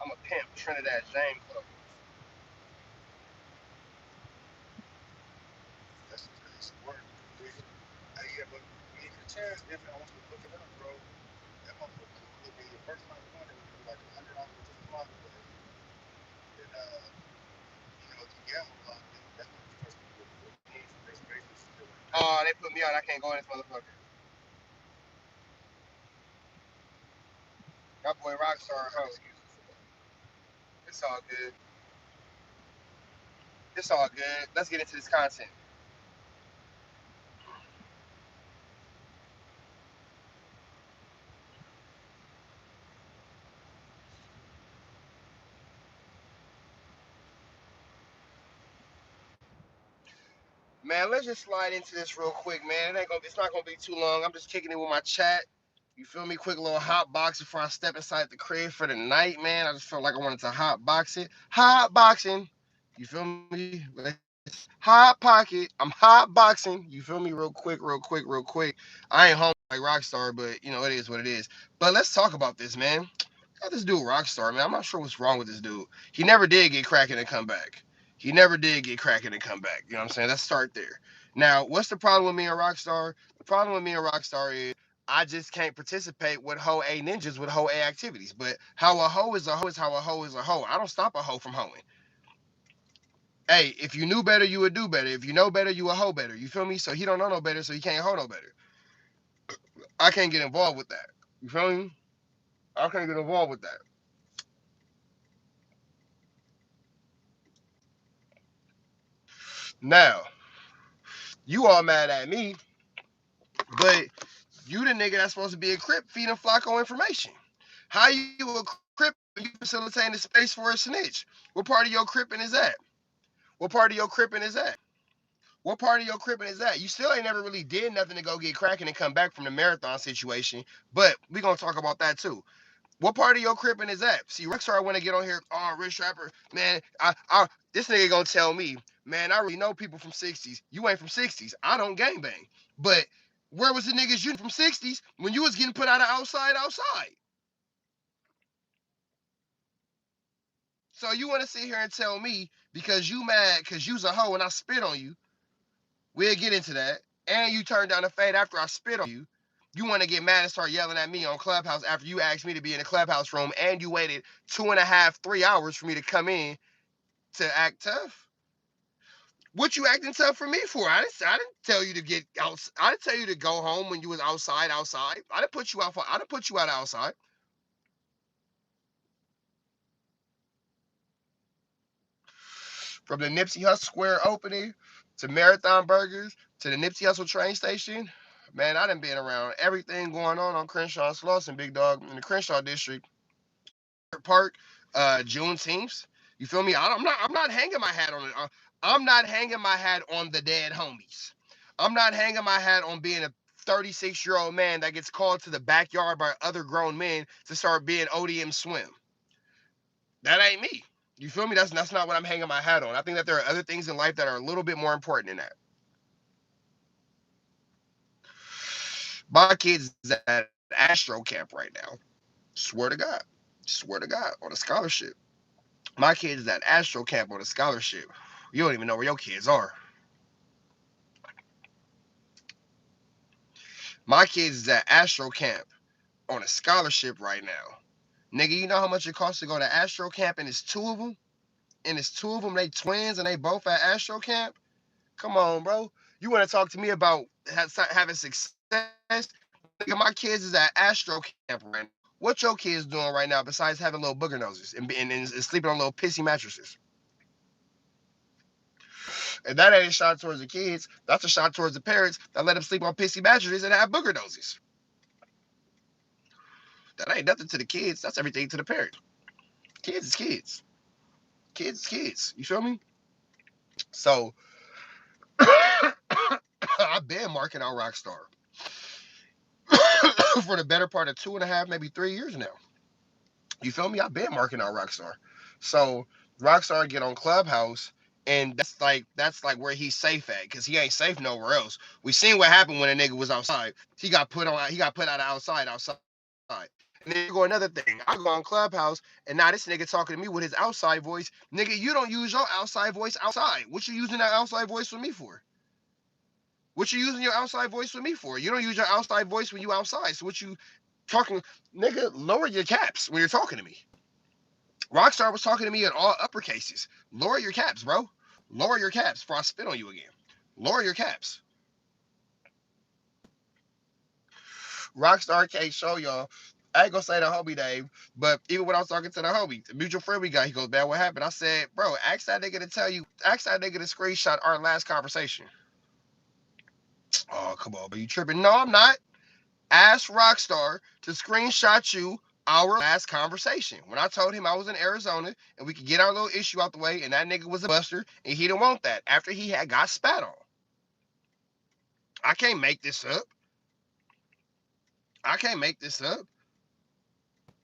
I'm a pimp. Trinidad James Club. That's work. Yeah, but when you get a chance, definitely I want you to look it up, bro. That motherfucker could be your first time fun. It would be like $100 a month. And, you know, if you gamble a lot, then that's what the first people need for reservations. Oh, they put me out. I can't go in this motherfucker. My boy Rockstar, huh? It's all good. It's all good. Let's get into this content. Man, let's just slide into this real quick, man. It's not gonna be too long. I'm just kicking it with my chat. You feel me? Quick little hot box before I step inside the crib for the night, man. I just felt like I wanted to hot box it. Hot boxing. You feel me? Hot pocket. I'm hot boxing. You feel me? Real quick. I ain't home like Rockstar, but you know, it is what it is. But let's talk about this, man. Got this dude Rockstar, man. I'm not sure what's wrong with this dude. He never did get cracking and come back. You know what I'm saying? Let's start there. Now, what's the problem with me and Rockstar? The problem with me and Rockstar is I just can't participate with hoe A ninjas with hoe A activities. But how a hoe is a hoe is how a hoe is a hoe. I don't stop a hoe from hoeing. Hey, if you knew better, you would do better. If you know better, you would hoe better. You feel me? So he don't know no better, so he can't hoe no better. I can't get involved with that. You feel me? I can't get involved with that. Now, you all mad at me, but you the nigga that's supposed to be a crip feeding Flacco information. How you a crip and you facilitating the space for a snitch? What part of your cripping is that? What part of your cripping is that? What part of your cripping is that? You still ain't never really did nothing to go get cracking and come back from the marathon situation, but we gonna talk about that too. What part of your cripping is that? See, Rockstar want to get on here. Oh, Rich Rapper, man. This nigga gonna tell me, man. I really know people from '60s. You ain't from '60s. I don't gangbang. But where was the niggas you from '60s when you was getting put out of outside? So you want to sit here and tell me because you mad because you's a hoe and I spit on you? We'll get into that. And you turned down the fade after I spit on you. You want to get mad and start yelling at me on Clubhouse after you asked me to be in the Clubhouse room and you waited 2.5, 3 hours for me to come in to act tough? What you acting tough for me for? I didn't tell you to get out. I didn't tell you to go home when you was outside. I didn't put you out. I didn't put you out outside. From the Nipsey Hussle Square opening to Marathon Burgers to the Nipsey Hussle train station, man, I done been around everything going on Crenshaw and Slauson, big dog, in the Crenshaw district. Park, Juneteenth. You feel me? I'm not hanging my hat on it. I'm not hanging my hat on the dead homies. I'm not hanging my hat on being a 36-year-old man that gets called to the backyard by other grown men to start being ODM swim. That ain't me. You feel me? That's not what I'm hanging my hat on. I think that there are other things in life that are a little bit more important than that. My kid's at Astro Camp right now. Swear to God. Swear to God, on a scholarship. My kid is at Astro Camp on a scholarship. You don't even know where your kids are. My kids is at Astro Camp on a scholarship right now. Nigga, you know how much it costs to go to Astro Camp and it's two of them? And it's two of them, they twins and they both at Astro Camp? Come on, bro. You want to talk to me about having success? Nigga, my kids is at Astro Camp right now. What your kids doing right now besides having little booger noses and sleeping on little pissy mattresses? And that ain't a shot towards the kids. That's a shot towards the parents that let them sleep on pissy mattresses and have booger noses. That ain't nothing to the kids. That's everything to the parents. Kids is kids. Kids is kids. You feel me? So I've been marking out Rockstar for the better part of 2.5, maybe 3 years now. You feel me? I've been marking out Rockstar. So Rockstar get on Clubhouse, and that's like where he's safe at, because he ain't safe nowhere else. We seen what happened when a nigga was outside. He got put out of outside. And then go another thing. I go on Clubhouse, and now this nigga talking to me with his outside voice. Nigga, you don't use your outside voice outside. What you using that outside voice for me for? What you using your outside voice for me for? You don't use your outside voice when you outside. So what you talking, nigga, lower your caps when you're talking to me. Rockstar was talking to me in all uppercases. Lower your caps, bro. Lower your caps before I spit on you again. Lower your caps. Rockstar can't show y'all. I ain't gonna say the homie name, but even when I was talking to the homie, the mutual friend we got, he goes, man, what happened? I said, bro, ask that nigga to screenshot our last conversation. Oh, come on, but you tripping? No, I'm not. Ask Rockstar to screenshot you our last conversation. When I told him I was in Arizona and we could get our little issue out the way, and that nigga was a buster and he didn't want that after he had got spat on. I can't make this up.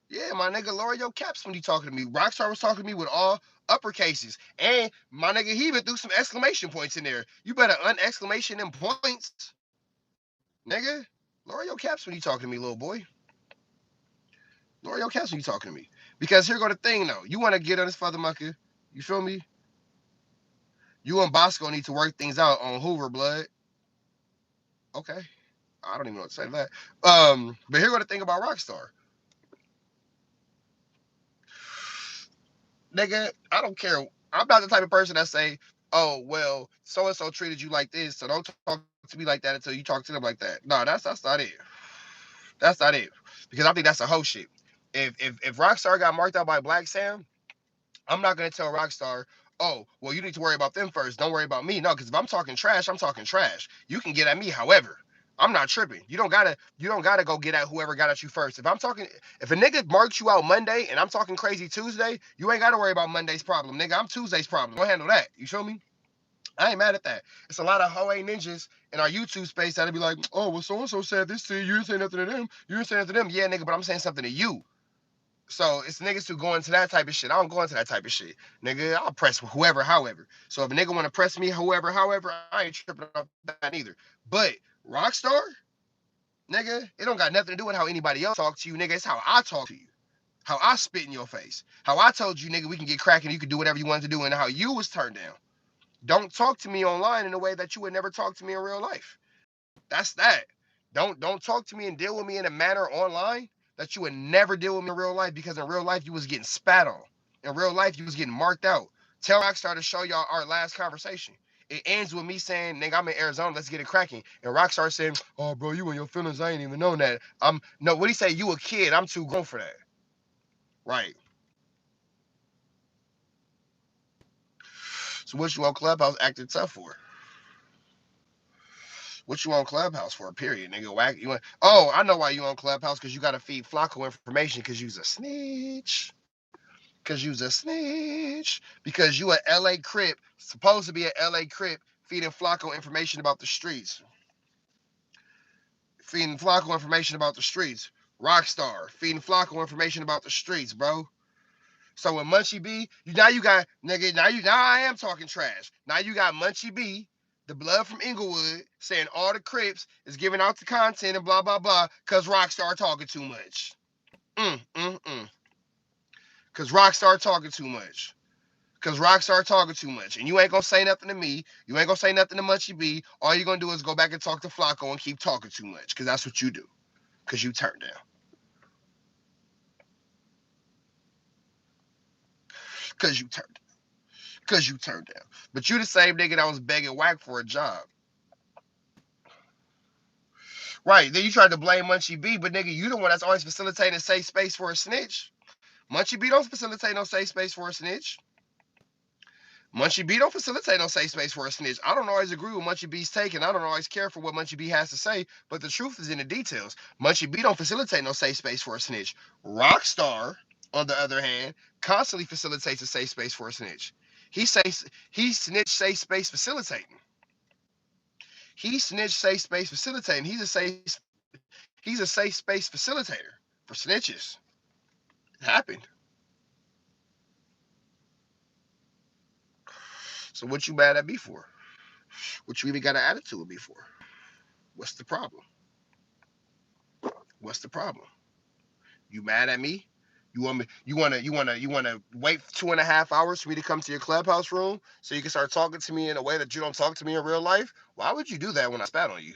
Yeah, my nigga, lower your caps when you talking to me. Rockstar was talking to me with all uppercases. And my nigga, he even threw some exclamation points in there. You better unexclamation them points. Nigga, lower your caps when you talking to me, little boy. Lower your caps when you talking to me. Because here go the thing, though. You want to get on this fathermucker. You feel me? You and Bosco need to work things out on Hoover, blood. Okay. I don't even know what to say to that. But here's what I think about Rockstar. Nigga, I don't care. I'm not the type of person that say, oh, well, so-and-so treated you like this, so don't talk to me like that until you talk to them like that. No, that's not it. That's not it. Because I think that's a whole shit. If Rockstar got marked out by Black Sam, I'm not gonna tell Rockstar, oh, well, you need to worry about them first. Don't worry about me. No, because if I'm talking trash, I'm talking trash. You can get at me, however. I'm not tripping. You don't gotta go get at whoever got at you first. If a nigga marks you out Monday and I'm talking crazy Tuesday, you ain't gotta worry about Monday's problem, nigga. I'm Tuesday's problem. Don't handle that. You feel me? I ain't mad at that. It's a lot of hoe ninjas in our YouTube space that'll be like, oh, well, so and so said this to you. You didn't say nothing to them. You didn't say nothing to them. Yeah, nigga, but I'm saying something to you. So it's niggas who go into that type of shit. I don't go into that type of shit. Nigga, I'll press whoever, however. So if a nigga want to press me, however, I ain't tripping off that either. But Rockstar, nigga, it don't got nothing to do with how anybody else talk to you, nigga. It's how I talk to you. How I spit in your face. How I told you, nigga, we can get cracking, you can do whatever you want to do, and how you was turned down. Don't talk to me online in a way that you would never talk to me in real life. That's that. Don't talk to me and deal with me in a manner online that you would never deal with me in real life, because in real life you was getting spat on. In real life you was getting marked out. Tell Rockstar to show y'all our last conversation. It ends with me saying, nigga, I'm in Arizona, let's get it cracking. And Rockstar saying, oh, bro, you and your feelings, I ain't even known that. No, what he say? You a kid, I'm too grown for that. Right. So what you on Clubhouse acting tough for? What you on Clubhouse for? Period, nigga. Whack. You want? Oh, I know why you on Clubhouse, because you got to feed Flacco information, because you's a snitch. Because you's a snitch. Because you a LA Crip, supposed to be a LA Crip, feeding Flacco information about the streets. Feeding Flacco information about the streets. Rockstar, feeding Flacco information about the streets, bro. So when Munchie B, now you got, nigga, now I am talking trash. Now you got Munchie B, the blood from Inglewood, saying all the Crips is giving out the content and blah, blah, blah, because Rockstar talking too much. Because Rockstar talking too much. Because Rockstar talking too much. And you ain't going to say nothing to me. You ain't going to say nothing to Munchie B. All you going to do is go back and talk to Flacco and keep talking too much, because that's what you do. Because you turn down. Because you turned down. Because you turned down. But you the same nigga that was begging Whack for a job. Right. Then you tried to blame Munchie B, but nigga, you the one that's always facilitating a safe space for a snitch. Munchie B don't facilitate no safe space for a snitch. Munchie B don't facilitate no safe space for a snitch. I don't always agree with Munchie B's take, and I don't always care for what Munchie B has to say, but the truth is in the details. Munchie B don't facilitate no safe space for a snitch. Rockstar, on the other hand, constantly facilitates a safe space for a snitch. He snitch safe space facilitating. He snitch safe space facilitating. He's a safe space facilitator for snitches. It happened. So what you mad at me for? What you even got an attitude with me for? What's the problem? What's the problem? You mad at me? You wanna wait 2.5 hours for me to come to your Clubhouse room so you can start talking to me in a way that you don't talk to me in real life? Why would you do that when I spat on you?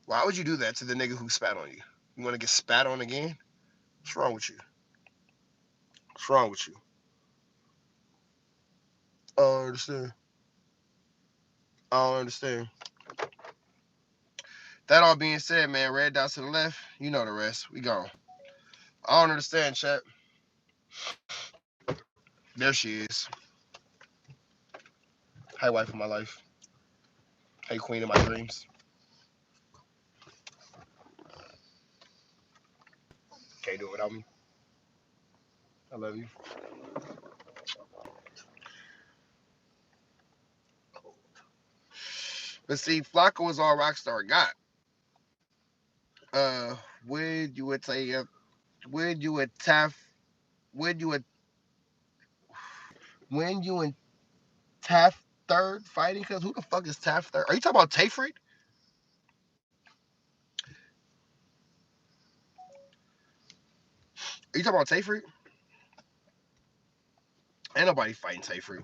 Why would you do that to the nigga who spat on you? You wanna get spat on again? What's wrong with you? What's wrong with you? I don't understand. I don't understand. That all being said, man, red dots to the left, you know the rest. We gone. I don't understand, chat. There she is. Hey, wife of my life. Hey, queen of my dreams. Can't do it without me. I love you. But see, Flacco is all Rockstar got. When you would say, when you and Taff, when you and Taff third fighting? Because who the fuck is Taff third? Are you talking about Tayfred? Are you talking about Tayfred? Ain't nobody fighting Tayfred.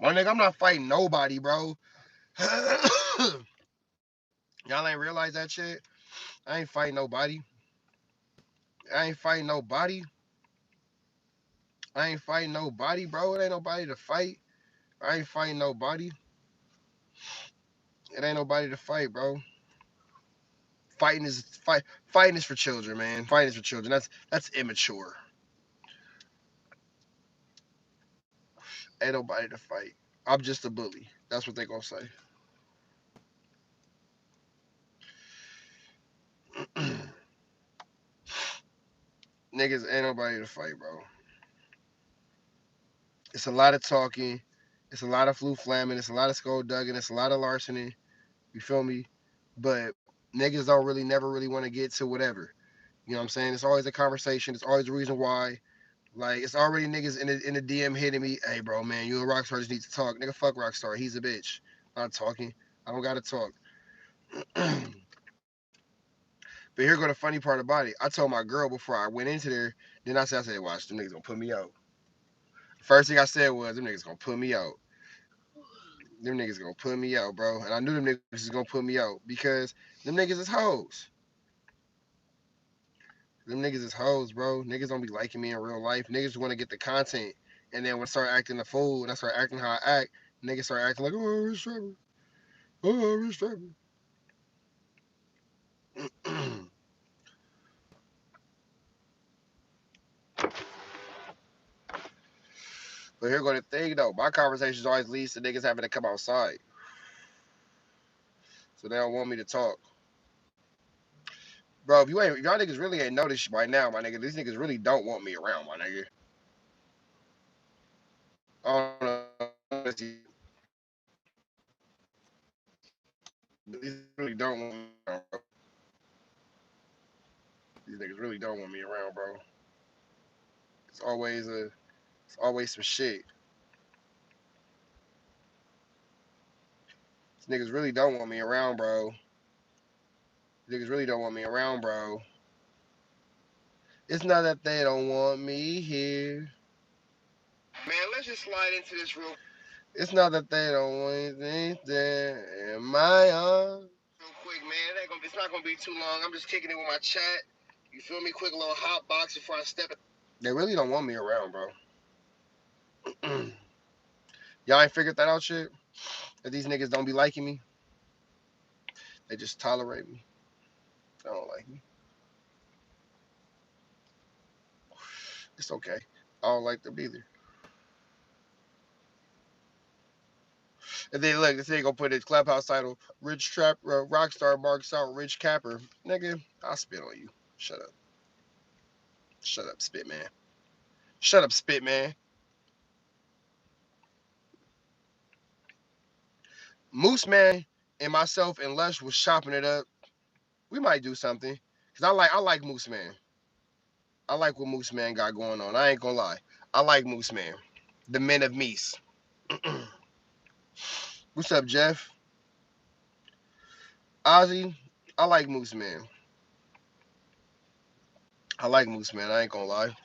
My nigga, I'm not fighting nobody, bro. Y'all Y'all ain't realize that shit? I ain't fighting nobody. I ain't fighting nobody. I ain't fighting nobody, bro. It ain't nobody to fight. I ain't fighting nobody. It ain't nobody to fight, bro. Fighting is for children, man. Fighting is for children. That's immature. Ain't nobody to fight. I'm just a bully. That's what they gonna say. Niggas ain't nobody to fight, bro. It's a lot of talking. It's a lot of flu flamming. It's a lot of skullduggery. It's a lot of larceny. You feel me? But niggas don't really never really want to get to whatever. You know what I'm saying? It's always a conversation. It's always a reason why. Like it's already niggas in the DM hitting me. Hey, bro, man, you and Rockstar just need to talk. Nigga, fuck Rockstar. He's a bitch. I'm not talking. I don't gotta talk. But here go the funny part about it. I told my girl before I went into there. Then I said, watch, them niggas gonna put me out. First thing I said was, them niggas gonna put me out. Them niggas gonna put me out, bro. And I knew them niggas was gonna put me out because them niggas is hoes. Them niggas is hoes, bro. Niggas don't be liking me in real life. Niggas want to get the content. And then when I start acting the fool and I start acting how I act, niggas start acting like, oh, rich rapper. Oh, rich rapper. But here go the thing, though. My conversations always leads to niggas having to come outside. So they don't want me to talk. Bro, if y'all niggas really ain't noticed by now, my nigga, these niggas really don't want me around, my nigga. I don't know. These really don't want me around, bro. These niggas really don't want me around, bro. It's always some shit. These niggas really don't want me around, bro. These niggas really don't want me around, bro. It's not that they don't want me here. Man, let's just slide into this real. It's not that they don't want anything there in my arms. Real quick, man. It's not gonna be too long. I'm just kicking it with my chat. You feel me? Quick little hot box before I step it. They really don't want me around, bro. Y'all ain't figured that out shit? That these niggas don't be liking me? They just tolerate me. They don't like me. It's okay. I don't like them either. And then look, this nigga gonna put his Clubhouse title, Rich Trap, Rockstar marks out Rich Capper. Nigga, I'll spit on you. Shut up. Shut up, spit man. Shut up, spit man. Moose Man and myself and Lush was chopping it up. We might do something. Cause I like Moose Man. I like what Moose Man got going on. I ain't gonna lie. I like Moose Man. The men of Meese. What's up, Jeff? Ozzy, I like Moose Man. I like Moose Man. I ain't gonna lie.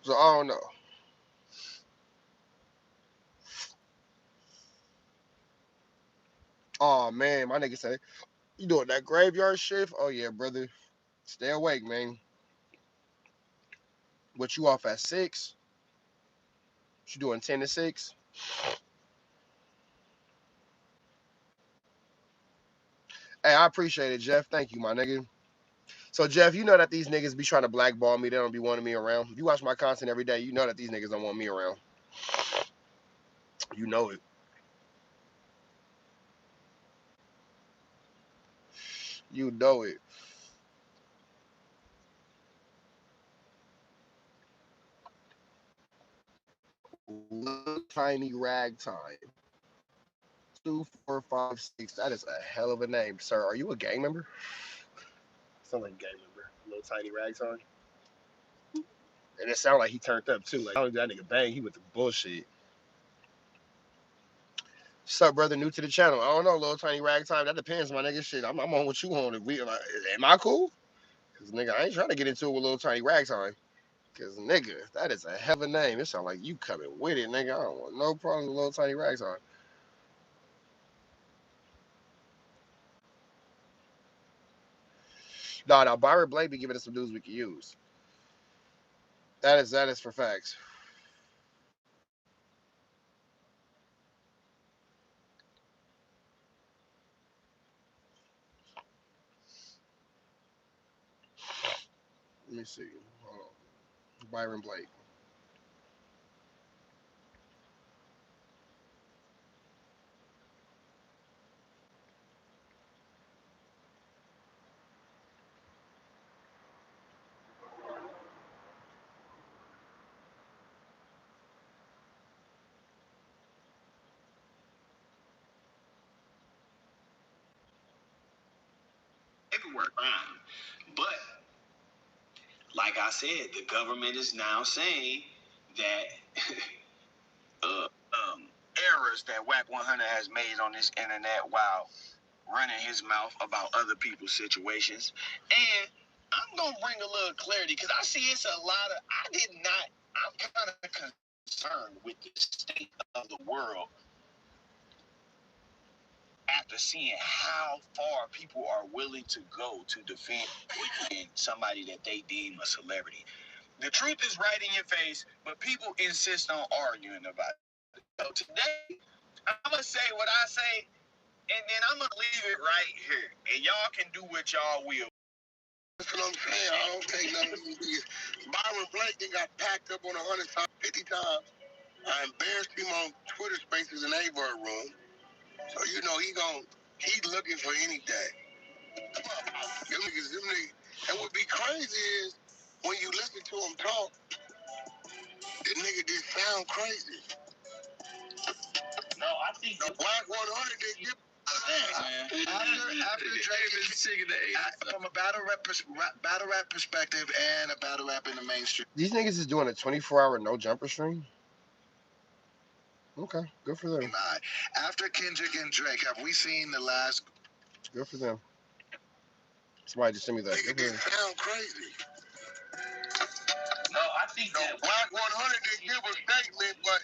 So I don't know. Oh man, my nigga say, you doing that graveyard shift? Oh yeah, brother. Stay awake, man. What you off at 6? What you doing 10 to 6? Hey, I appreciate it, Jeff. Thank you, my nigga. So Jeff, you know that these niggas be trying to blackball me. They don't be wanting me around. You watch my content every day. You know that these niggas don't want me around. You know it. You know it. Little tiny rag time. 2456. That is a hell of a name, sir. Are you a gang member? Sound like a gang member. Little tiny rag time. And it sounded like he turned up too. Like, I don't that nigga bang. He with the bullshit. What's up, brother? New to the channel. I don't know, little tiny rag time. That depends, my nigga. Shit, I'm on what you on. If we, like, am I cool? Cause nigga, I ain't trying to get into it with little tiny rag time. Cause nigga, that is a hell of a name. It sound like you coming with it, nigga. I don't want no problem with little tiny racks on. No, Byron Blake be giving us some dudes we can use. That is for facts. Let me see. Hold on. Byron Blake. Paperwork, but like I said, the government is now saying that errors that Whack 100 has made on this internet while running his mouth about other people's situations. And I'm gonna bring a little clarity because I see it's a lot of. I'm kind of concerned with the state of the world after seeing how far people are willing to go to defend somebody that they deem a celebrity. The truth is right in your face, but people insist on arguing about it. So today, I'm going to say what I say, and then I'm going to leave it right here. And y'all can do what y'all will. That's what I'm saying. I don't take none of these. Byron Blake then got packed up on 100 times, 50 times. I embarrassed him on Twitter Spaces in Avert Room. So, you know, he's looking for anything. Them niggas. And what be crazy is, when you listen to him talk, the nigga just sound crazy. No, I think the Black 100 they give. After Drake, from a battle rap perspective and a battle rap in the mainstream. These niggas is doing a 24-hour no jumper stream. Okay, good for them. After Kendrick and Drake, have we seen the last? Good for them. Somebody just sent me that. Nigga, this sound crazy. No, I think the Black 100 didn't give a statement, but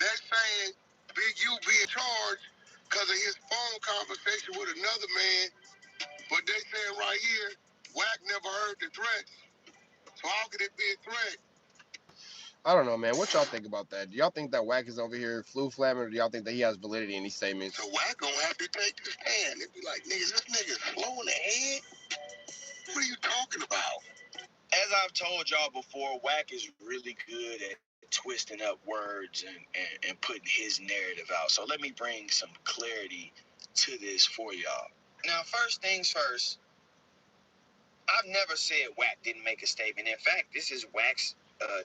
they're saying Big U being charged because of his phone conversation with another man. But they saying right here, Wack never heard the threats. So how could it be a threat? I don't know, man. What y'all think about that? Do y'all think that Wack is over here flu-flamming, or do y'all think that he has validity in these statements? So Wack gonna have to take the stand. It'd be like, nigga, this nigga's slow in the head? What are you talking about? As I've told y'all before, Wack is really good at twisting up words and putting his narrative out. So let me bring some clarity to this for y'all. Now, first things first, I've never said Wack didn't make a statement. In fact, this is Wack's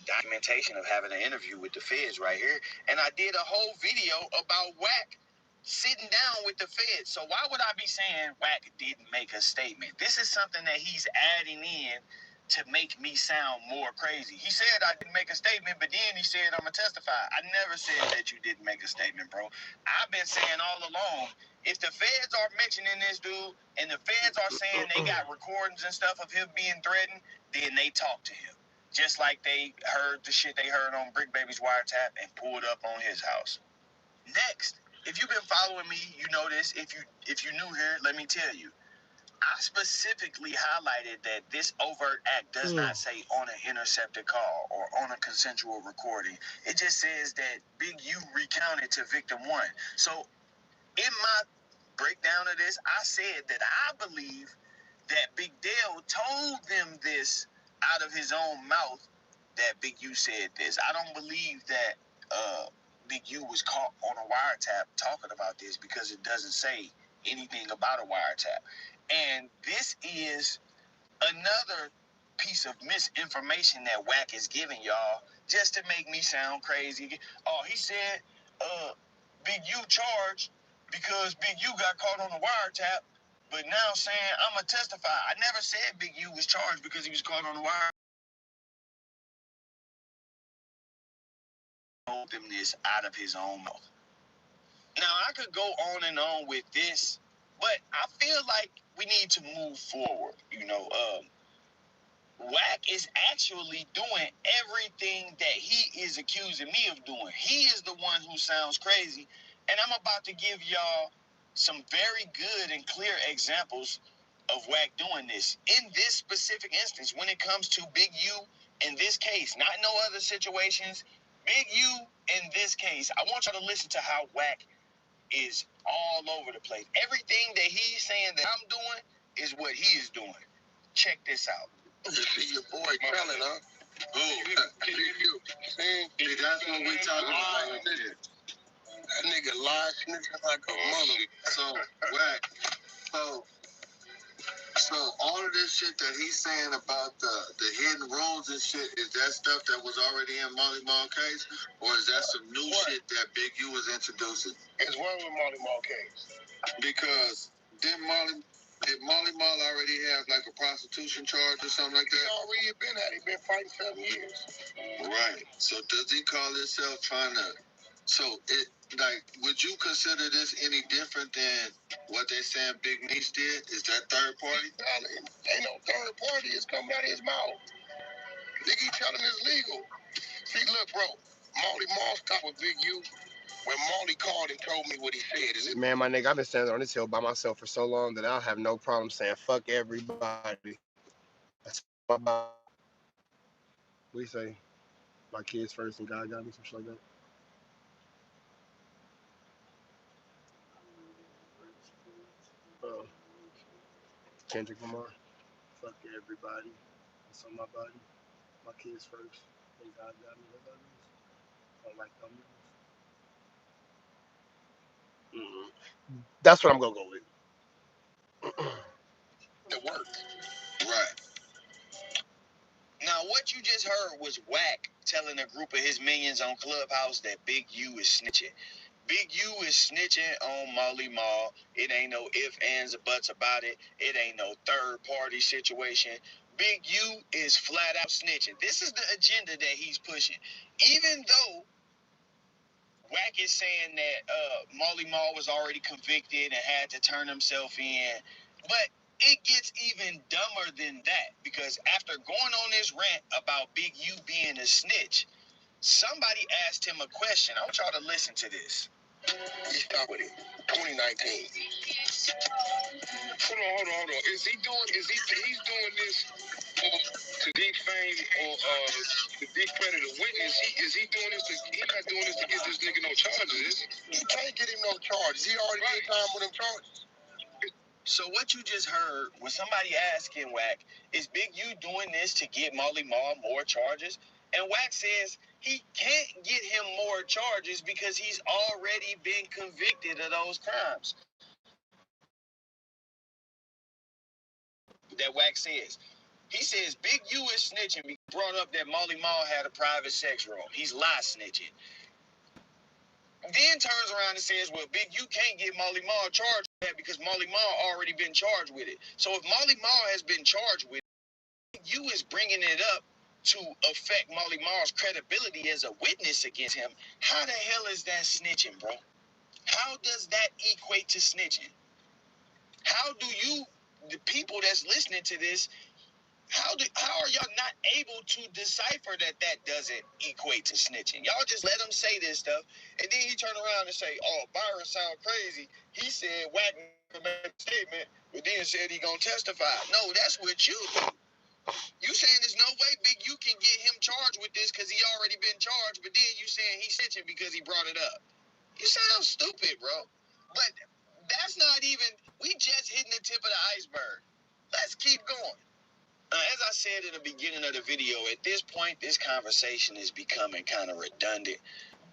documentation of having an interview with the feds right here. And I did a whole video about Wack sitting down with the feds. So why would I be saying Wack didn't make a statement? This is something that he's adding in to make me sound more crazy. He said I didn't make a statement, but then he said I'm going to testify. I never said that you didn't make a statement, bro. I've been saying all along, if the feds are mentioning this dude and the feds are saying they got recordings and stuff of him being threatened, then they talk to him. Just like they heard the shit they heard on Brick Baby's wiretap and pulled up on his house. Next, if you've been following me, you know this. If you new here, let me tell you. I specifically highlighted that this overt act does not say on an intercepted call or on a consensual recording. It just says that Big U recounted to victim one. So in my breakdown of this, I said that I believe that Big Dale told them this out of his own mouth, that Big U said this. I don't believe that Big U was caught on a wiretap talking about this because it doesn't say anything about a wiretap. And this is another piece of misinformation that Wack is giving y'all just to make me sound crazy. Oh, he said Big U charged because Big U got caught on the wiretap, but now saying I'm going to testify. I never said Big U was charged because he was caught on the wiretap. Told him this out of his own mouth. Now, I could go on and on with this, but I feel like we need to move forward. You know, Wack is actually doing everything that he is accusing me of doing. He is the one who sounds crazy, and I'm about to give y'all some very good and clear examples of Wack doing this. In this specific instance, when it comes to Big U in this case, not no other situations, Big U in this case, I want y'all to listen to how Wack is all over the place. Everything that he's saying that I'm doing is what he is doing. Check this out. You see your boy telling, huh? See, that's what we talking about right there. That nigga lie snitching like a mother. So, Wack, so all of this shit that he's saying about the hidden rules and shit, is that stuff that was already in Molly Mall case? Or is that some new shit that Big U was introducing? It's one with Molly Mall case. Because did Molly Mall already have like a prostitution charge or something like that? He already been at it. Been fighting 7 years. Right. So does he call himself trying to? So it like, would you consider this any different than what they saying Big Niece did? Is that third party? Ain't no third party. It's coming out of his mouth. Nigga, he telling it's legal. See, look, bro. Molly Mall stopped with Big U when Molly called and told me what he said. Is it? Man, my nigga, I've been standing on this hill by myself for so long that I'll have no problem saying fuck everybody. That's my body. We say my kids first and God got me, some shit like that. Kendrick Lamar. Fuck everybody. It's on my body. My kids first. And God got me. What that is? I don't like them. That's what I'm gonna go with. It worked. Right. Now, what you just heard was Wack telling a group of his minions on Clubhouse that Big U is snitching. Big U is snitching on Molly Mall. It ain't no ifs, ands, or buts about it. It ain't no third party situation. Big U is flat out snitching. This is the agenda that he's pushing. Even though Wack is saying that Molly Mall was already convicted and had to turn himself in. But it gets even dumber than that, because after going on this rant about Big U being a snitch, somebody asked him a question. I want y'all to listen to this. He stopped with it. 2019. Hold on. He's doing this to defame or to discredit a witness? Is he doing this? He's not doing this to get this nigga no charges, is he? You can't get him no charges. He already did time with them charges. So what you just heard was somebody asking Wack, is Big U doing this to get Molly Mall more charges? And Wack says he can't get him more charges because he's already been convicted of those crimes. That Wack says. He says Big U is snitching because he brought up that Molly Mall had a private sex room. He's lie snitching. Then turns around and says, well, Big U can't get Molly Mall charged with that because Molly Mall already been charged with it. So if Molly Mall has been charged with it, Big U is bringing it up to affect Molly Mall's credibility as a witness against him. How the hell is that snitching, bro? How does that equate to snitching? How do you, the people that's listening to this, how are y'all not able to decipher that doesn't equate to snitching? Y'all just let him say this stuff, and then he turn around and say, oh, Byron sound crazy. He said Wack made a statement, but then said he gonna testify. No, that's what you do. You saying there's no way Big U can get him charged with this because he already been charged, but then you saying he's snitching because he brought it up. You sound stupid, bro. But that's not even, we just hitting the tip of the iceberg. Let's keep going. As I said in the beginning of the video, at this point, this conversation is becoming kind of redundant.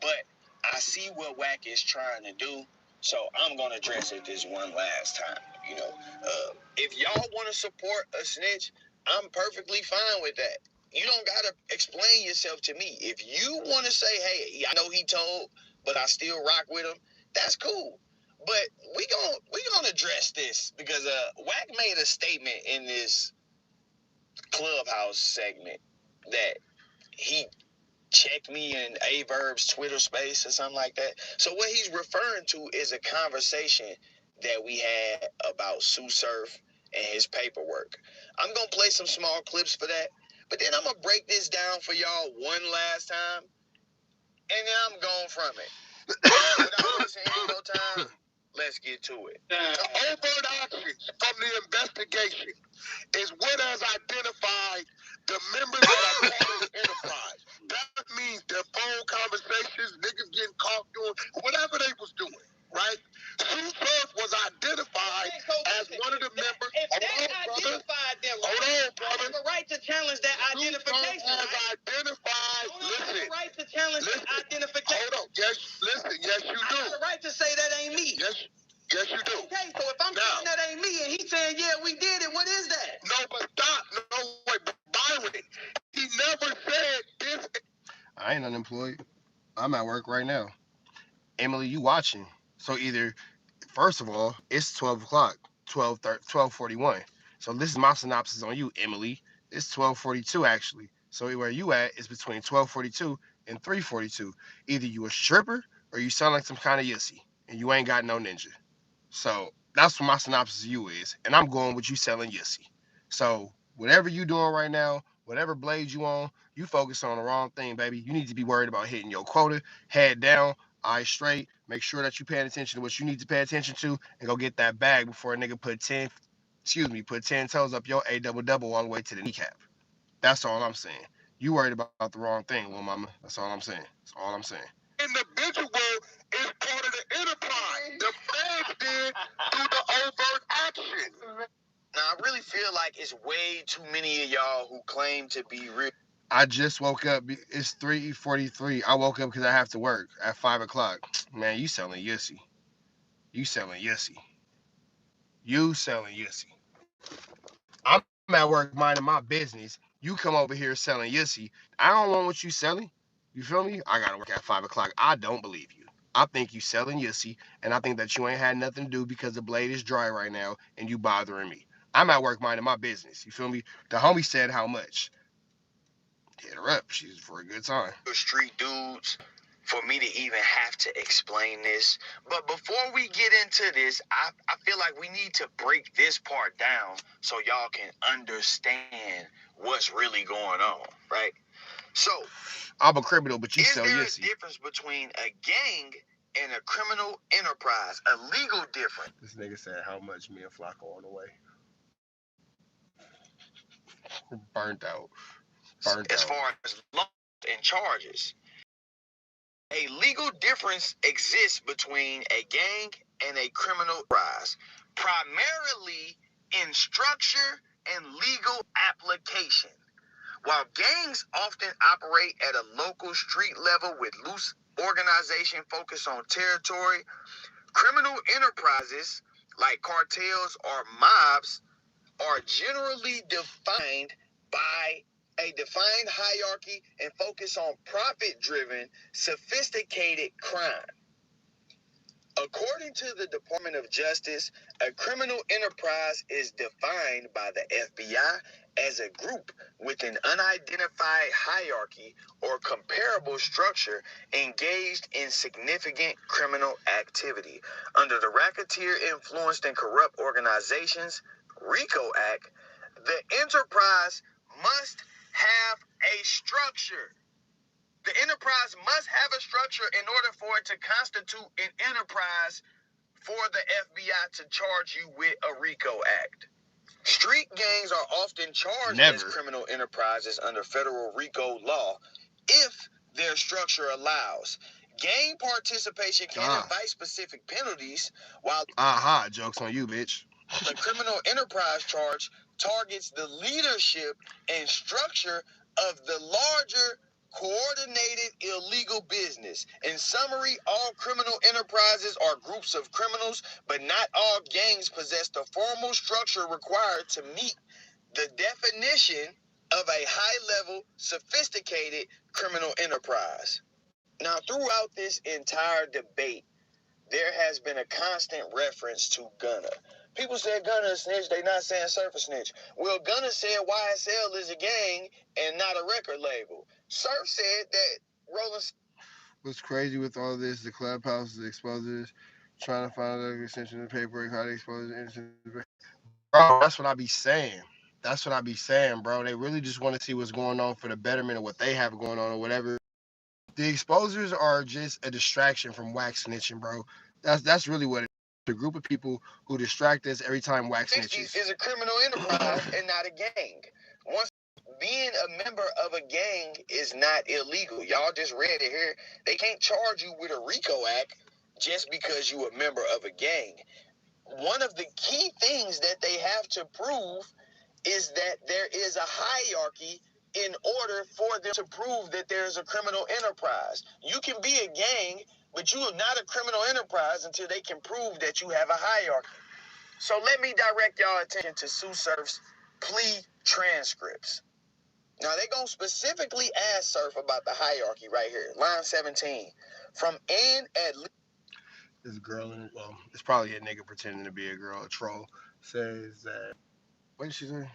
But I see what Wack is trying to do, so I'm going to address it this one last time. If y'all want to support a snitch, I'm perfectly fine with that. You don't got to explain yourself to me. If you want to say, hey, I know he told, but I still rock with him, that's cool. But we gonna address this because Wack made a statement in this Clubhouse segment that he checked me in Averb's Twitter space or something like that. So what he's referring to is a conversation that we had about Sue Surf and his paperwork. I'm going to play some small clips for that, but then I'm going to break this down for y'all one last time, and then I'm going from it. Without wasting any more time, let's get to it. The overt actions from the investigation is what has identified the members that are part of the enterprise. That means their phone conversations, niggas getting caught doing whatever they was doing, right? Sue Surf was identified as one of the members. If that identified them, I have a right to challenge that identification. Has identified. I have a right to challenge that identification. Hold on. Yes, listen. Yes, you do. I have a right to say that ain't me. Yes, you do. Okay, so if I'm saying that ain't me and he's saying, yeah, we did it, what is that? No, but stop. No, wait, but Byron, he never said this. I ain't unemployed. I'm at work right now. Emily, you watching. So either, first of all, it's 12 o'clock, 12:41. So this is my synopsis on you, Emily. It's 12:42 actually. So where you at is between 12:42 and 3:42. Either you a stripper or you sound like some kind of yussy and you ain't got no ninja. So that's what my synopsis of you is. And I'm going with you selling yussy. So whatever you doing right now, whatever blade you on, you focus on the wrong thing, baby. You need to be worried about hitting your quota, head down, eyes straight. Make sure that you paying attention to what you need to pay attention to and go get that bag before a nigga put 10 toes up your A double all the way to the kneecap. That's all I'm saying. You worried about the wrong thing, little mama. That's all I'm saying. That's all I'm saying. Individual is part of the enterprise. The feds did through the overt action. Now, I really feel like it's way too many of y'all who claim to be real. I just woke up. It's 3:43. I woke up because I have to work at 5 o'clock. Man, you selling yussy. You selling yussy. You selling yussy. I'm at work minding my business. You come over here selling yussy. I don't want what you selling. You feel me? I gotta work at 5 o'clock. I don't believe you. I think you selling yussy, and I think that you ain't had nothing to do because the blade is dry right now and you bothering me. I'm at work minding my business. You feel me? The homie said how much. Hit her up. She's for a good time. Street dudes for me to even have to explain this. But before we get into this, I feel like we need to break this part down so y'all can understand what's really going on, right? So, I'm a criminal, but you is sell there yussy. a difference between a gang and a criminal enterprise? A legal difference. This nigga said how much me and Flacco on the way. Burnt out. As far as law and charges. A legal difference exists between a gang and a criminal enterprise, primarily in structure and legal application. While gangs often operate at a local street level with loose organization focused on territory, criminal enterprises like cartels or mobs are generally defined by a defined hierarchy and focus on profit-driven, sophisticated crime. According to the Department of Justice, a criminal enterprise is defined by the FBI as a group with an unidentified hierarchy or comparable structure engaged in significant criminal activity. Under the Racketeer Influenced and Corrupt Organizations RICO Act, the enterprise must have a structure. The enterprise must have a structure in order for it to constitute an enterprise for the FBI to charge you with a RICO Act. Street gangs are often charged as criminal enterprises under federal RICO law if their structure allows. Gang participation can invite specific penalties, while jokes on you, bitch. the criminal enterprise charge targets the leadership and structure of the larger coordinated illegal business. In summary, all criminal enterprises are groups of criminals, but not all gangs possess the formal structure required to meet the definition of a high-level, sophisticated criminal enterprise. Now, throughout this entire debate, there has been a constant reference to Gunna. People said Gunna is snitch, they not saying Surf a snitch. Well, Gunna said YSL is a gang and not a record label. Surf said that Rolling... What's crazy with all this, the Clubhouse is exposing this, trying to find out the extension of the paperwork, how they expose it. Bro, that's what I be saying. That's what I be saying, bro. They really just want to see what's going on for the betterment of what they have going on or whatever. The exposers are just a distraction from wax snitching, bro. That's really what it is. The group of people who distract us every time wax snitches. Is a criminal enterprise and not a gang. Once being a member of a gang is not illegal. Y'all just read it here. They can't charge you with a RICO Act just because you a member of a gang. One of the key things that they have to prove is that there is a hierarchy in order for them to prove that there's a criminal enterprise. You can be a gang, but you are not a criminal enterprise until they can prove that you have a hierarchy. So let me direct y'all attention to Sue Surf's plea transcripts. Now, they're going to specifically ask Surf about the hierarchy right here. Line 17. From and at least. This girl, well, it's probably a nigga pretending to be a girl, a troll, says that. What did she say?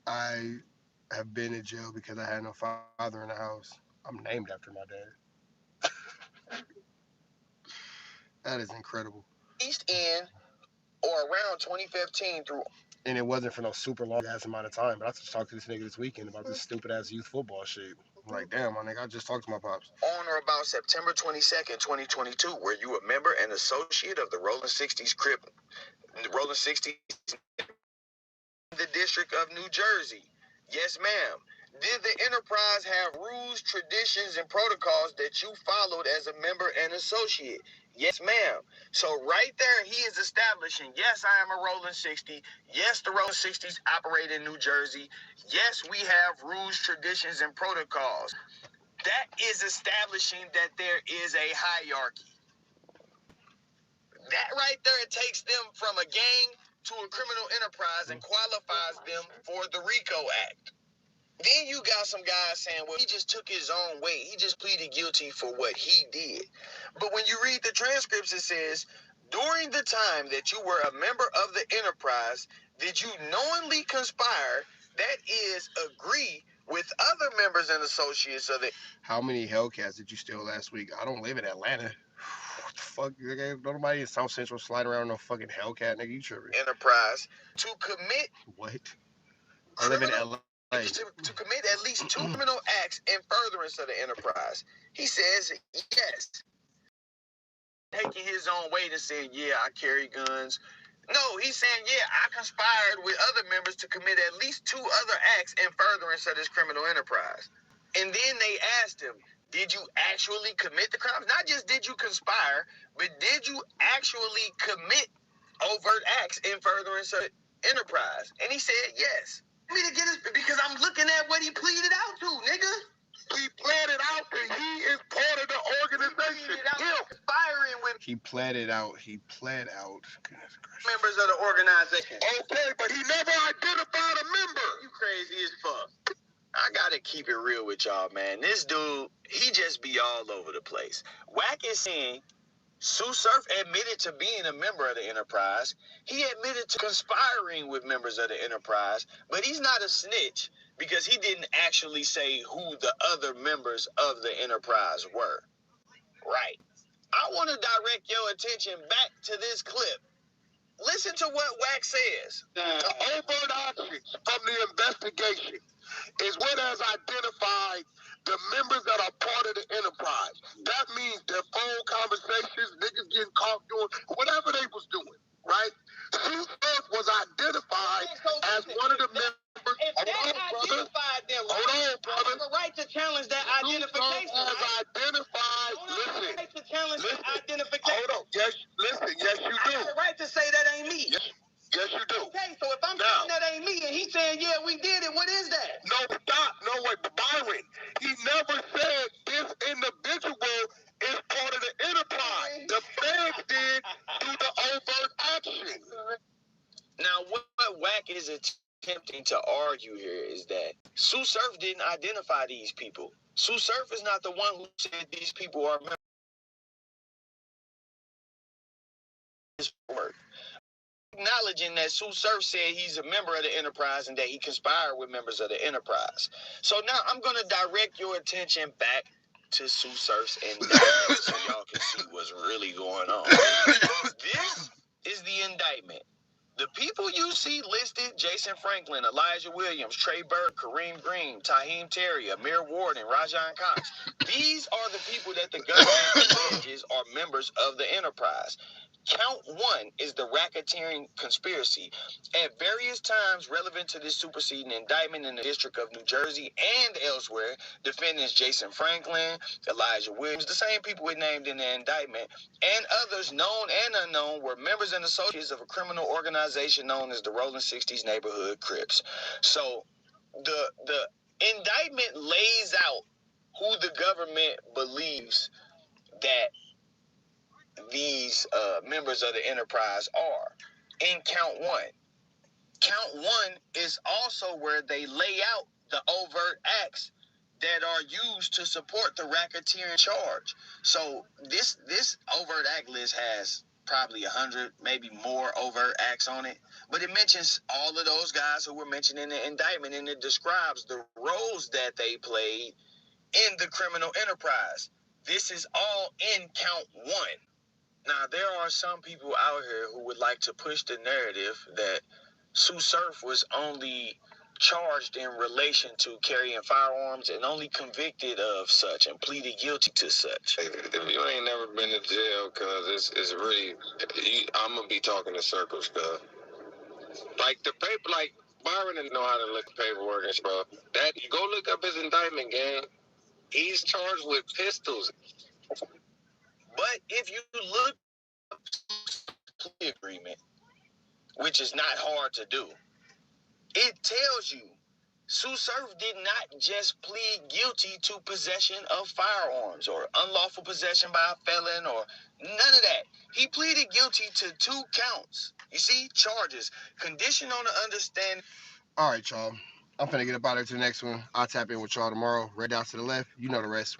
I have been in jail because I had no father in the house. I'm named after my dad. That is incredible. East End or around 2015 through. And it wasn't for no super long ass amount of time. But I just talked to this nigga this weekend about this stupid ass youth football shit. I'm like, damn, my nigga, I just talked to my pops. On or about September 22nd, 2022, were you a member and associate of the Rolling 60s Crip? The Rolling 60s in the District of New Jersey? Yes, ma'am. Did the enterprise have rules, traditions, and protocols that you followed as a member and associate? Yes, ma'am. So right there, he is establishing, yes, I am a Rolling 60. Yes, the Rolling 60s operate in New Jersey. Yes, we have rules, traditions, and protocols. That is establishing that there is a hierarchy. That right there, it takes them from a gang to a criminal enterprise and qualifies them for the RICO Act. Then you got some guys saying, well, he just took his own weight. He just pleaded guilty for what he did. But when you read the transcripts, it says, during the time that you were a member of the enterprise, did you knowingly conspire, that is, agree with other members and associates of the... How many Hellcats did you steal last week? I don't live in Atlanta. What the fuck? Nigga? Nobody in South Central sliding around no fucking Hellcat, nigga. You tripping? enterprise to commit... What? I live in LA. To commit at least 2 criminal acts in furtherance of the enterprise. He says yes. Taking his own weight and saying, yeah, I carry guns. No, he's saying, yeah, I conspired with other members to commit at least 2 other acts in furtherance of this criminal enterprise. And then they asked him, did you actually commit the crimes? Not just did you conspire, but did you actually commit overt acts in furtherance of enterprise? And he said yes. Me to get his, because I'm looking at what he pleaded out to, nigga. He pleaded out that he is part of the organization. Conspiring with. He pled out. Members of the organization. Okay, but he never identified a member. You crazy as fuck. I gotta keep it real with y'all, man. This dude, he just be all over the place. Wack is saying Sue Surf admitted to being a member of the enterprise. He admitted to conspiring with members of the enterprise, but he's not a snitch because he didn't actually say who the other members of the enterprise were. Right. I want to direct your attention back to this clip. Listen to what Wack says. The overt options from the investigation is what has identified the members that are part of the enterprise. That means their phone conversations, niggas getting caught doing whatever they was doing, right? Sue Surf was identified as one of the members. If they identified them, Hold on, brother. I have a right to challenge that identification. Sue Surf has identified. Listen. Right to challenge that identification. Hold on. Yes, listen. Yes, you do. I have a right to say that ain't me. Yes, you do. Okay, so if I'm saying that ain't me and he's saying, yeah, we did it, what is that? No, stop. No, wait, Byron. He never said this individual is part of the enterprise. The feds did through the overt action. Now, what Wack is attempting to argue here is that Sue Surf didn't identify these people. Sue Surf is not the one who said these people are members of his work. Acknowledging that Sue Surf said he's a member of the enterprise and that he conspired with members of the enterprise. So now I'm going to direct your attention back to Sue Surf's indictment so y'all can see what's really going on. indictment. The people you see listed, Jason Franklin, Elijah Williams, Trey Burke, Kareem Green, Taheem Terry, Amir Ward, and Rajon Cox. These are the people that the government alleges are members of the enterprise. Count 1 is the racketeering conspiracy. At various times relevant to this superseding indictment in the District of New Jersey and elsewhere, defendants Jason Franklin, Elijah Williams, the same people we named in the indictment, and others known and unknown were members and associates of a criminal organization known as the Rolling 60s Neighborhood Crips. So the indictment lays out who the government believes that these members of the enterprise are in count 1. Count 1 is also where they lay out the overt acts that are used to support the racketeering charge. So this overt act list has probably 100, maybe more overt acts on it, but it mentions all of those guys who were mentioned in the indictment, and it describes the roles that they played in the criminal enterprise. This is all in count 1. Now, there are some people out here who would like to push the narrative that Sue Surf was only charged in relation to carrying firearms and only convicted of such and pleaded guilty to such. If you ain't never been to jail, cuz it's really, I'm gonna be talking in circles, cuz. Like the paper, like Byron didn't know how to look at paperwork and stuff. That, go look up his indictment, gang. He's charged with pistols. But if you look up plea agreement, which is not hard to do, it tells you Sue Surf did not just plead guilty to possession of firearms or unlawful possession by a felon or none of that. He pleaded guilty to 2 counts. You see, charges, condition on the understanding. All right, y'all. I'm finna get up out of here to the next one. I'll tap in with y'all tomorrow. Red dots to the left. You know the rest.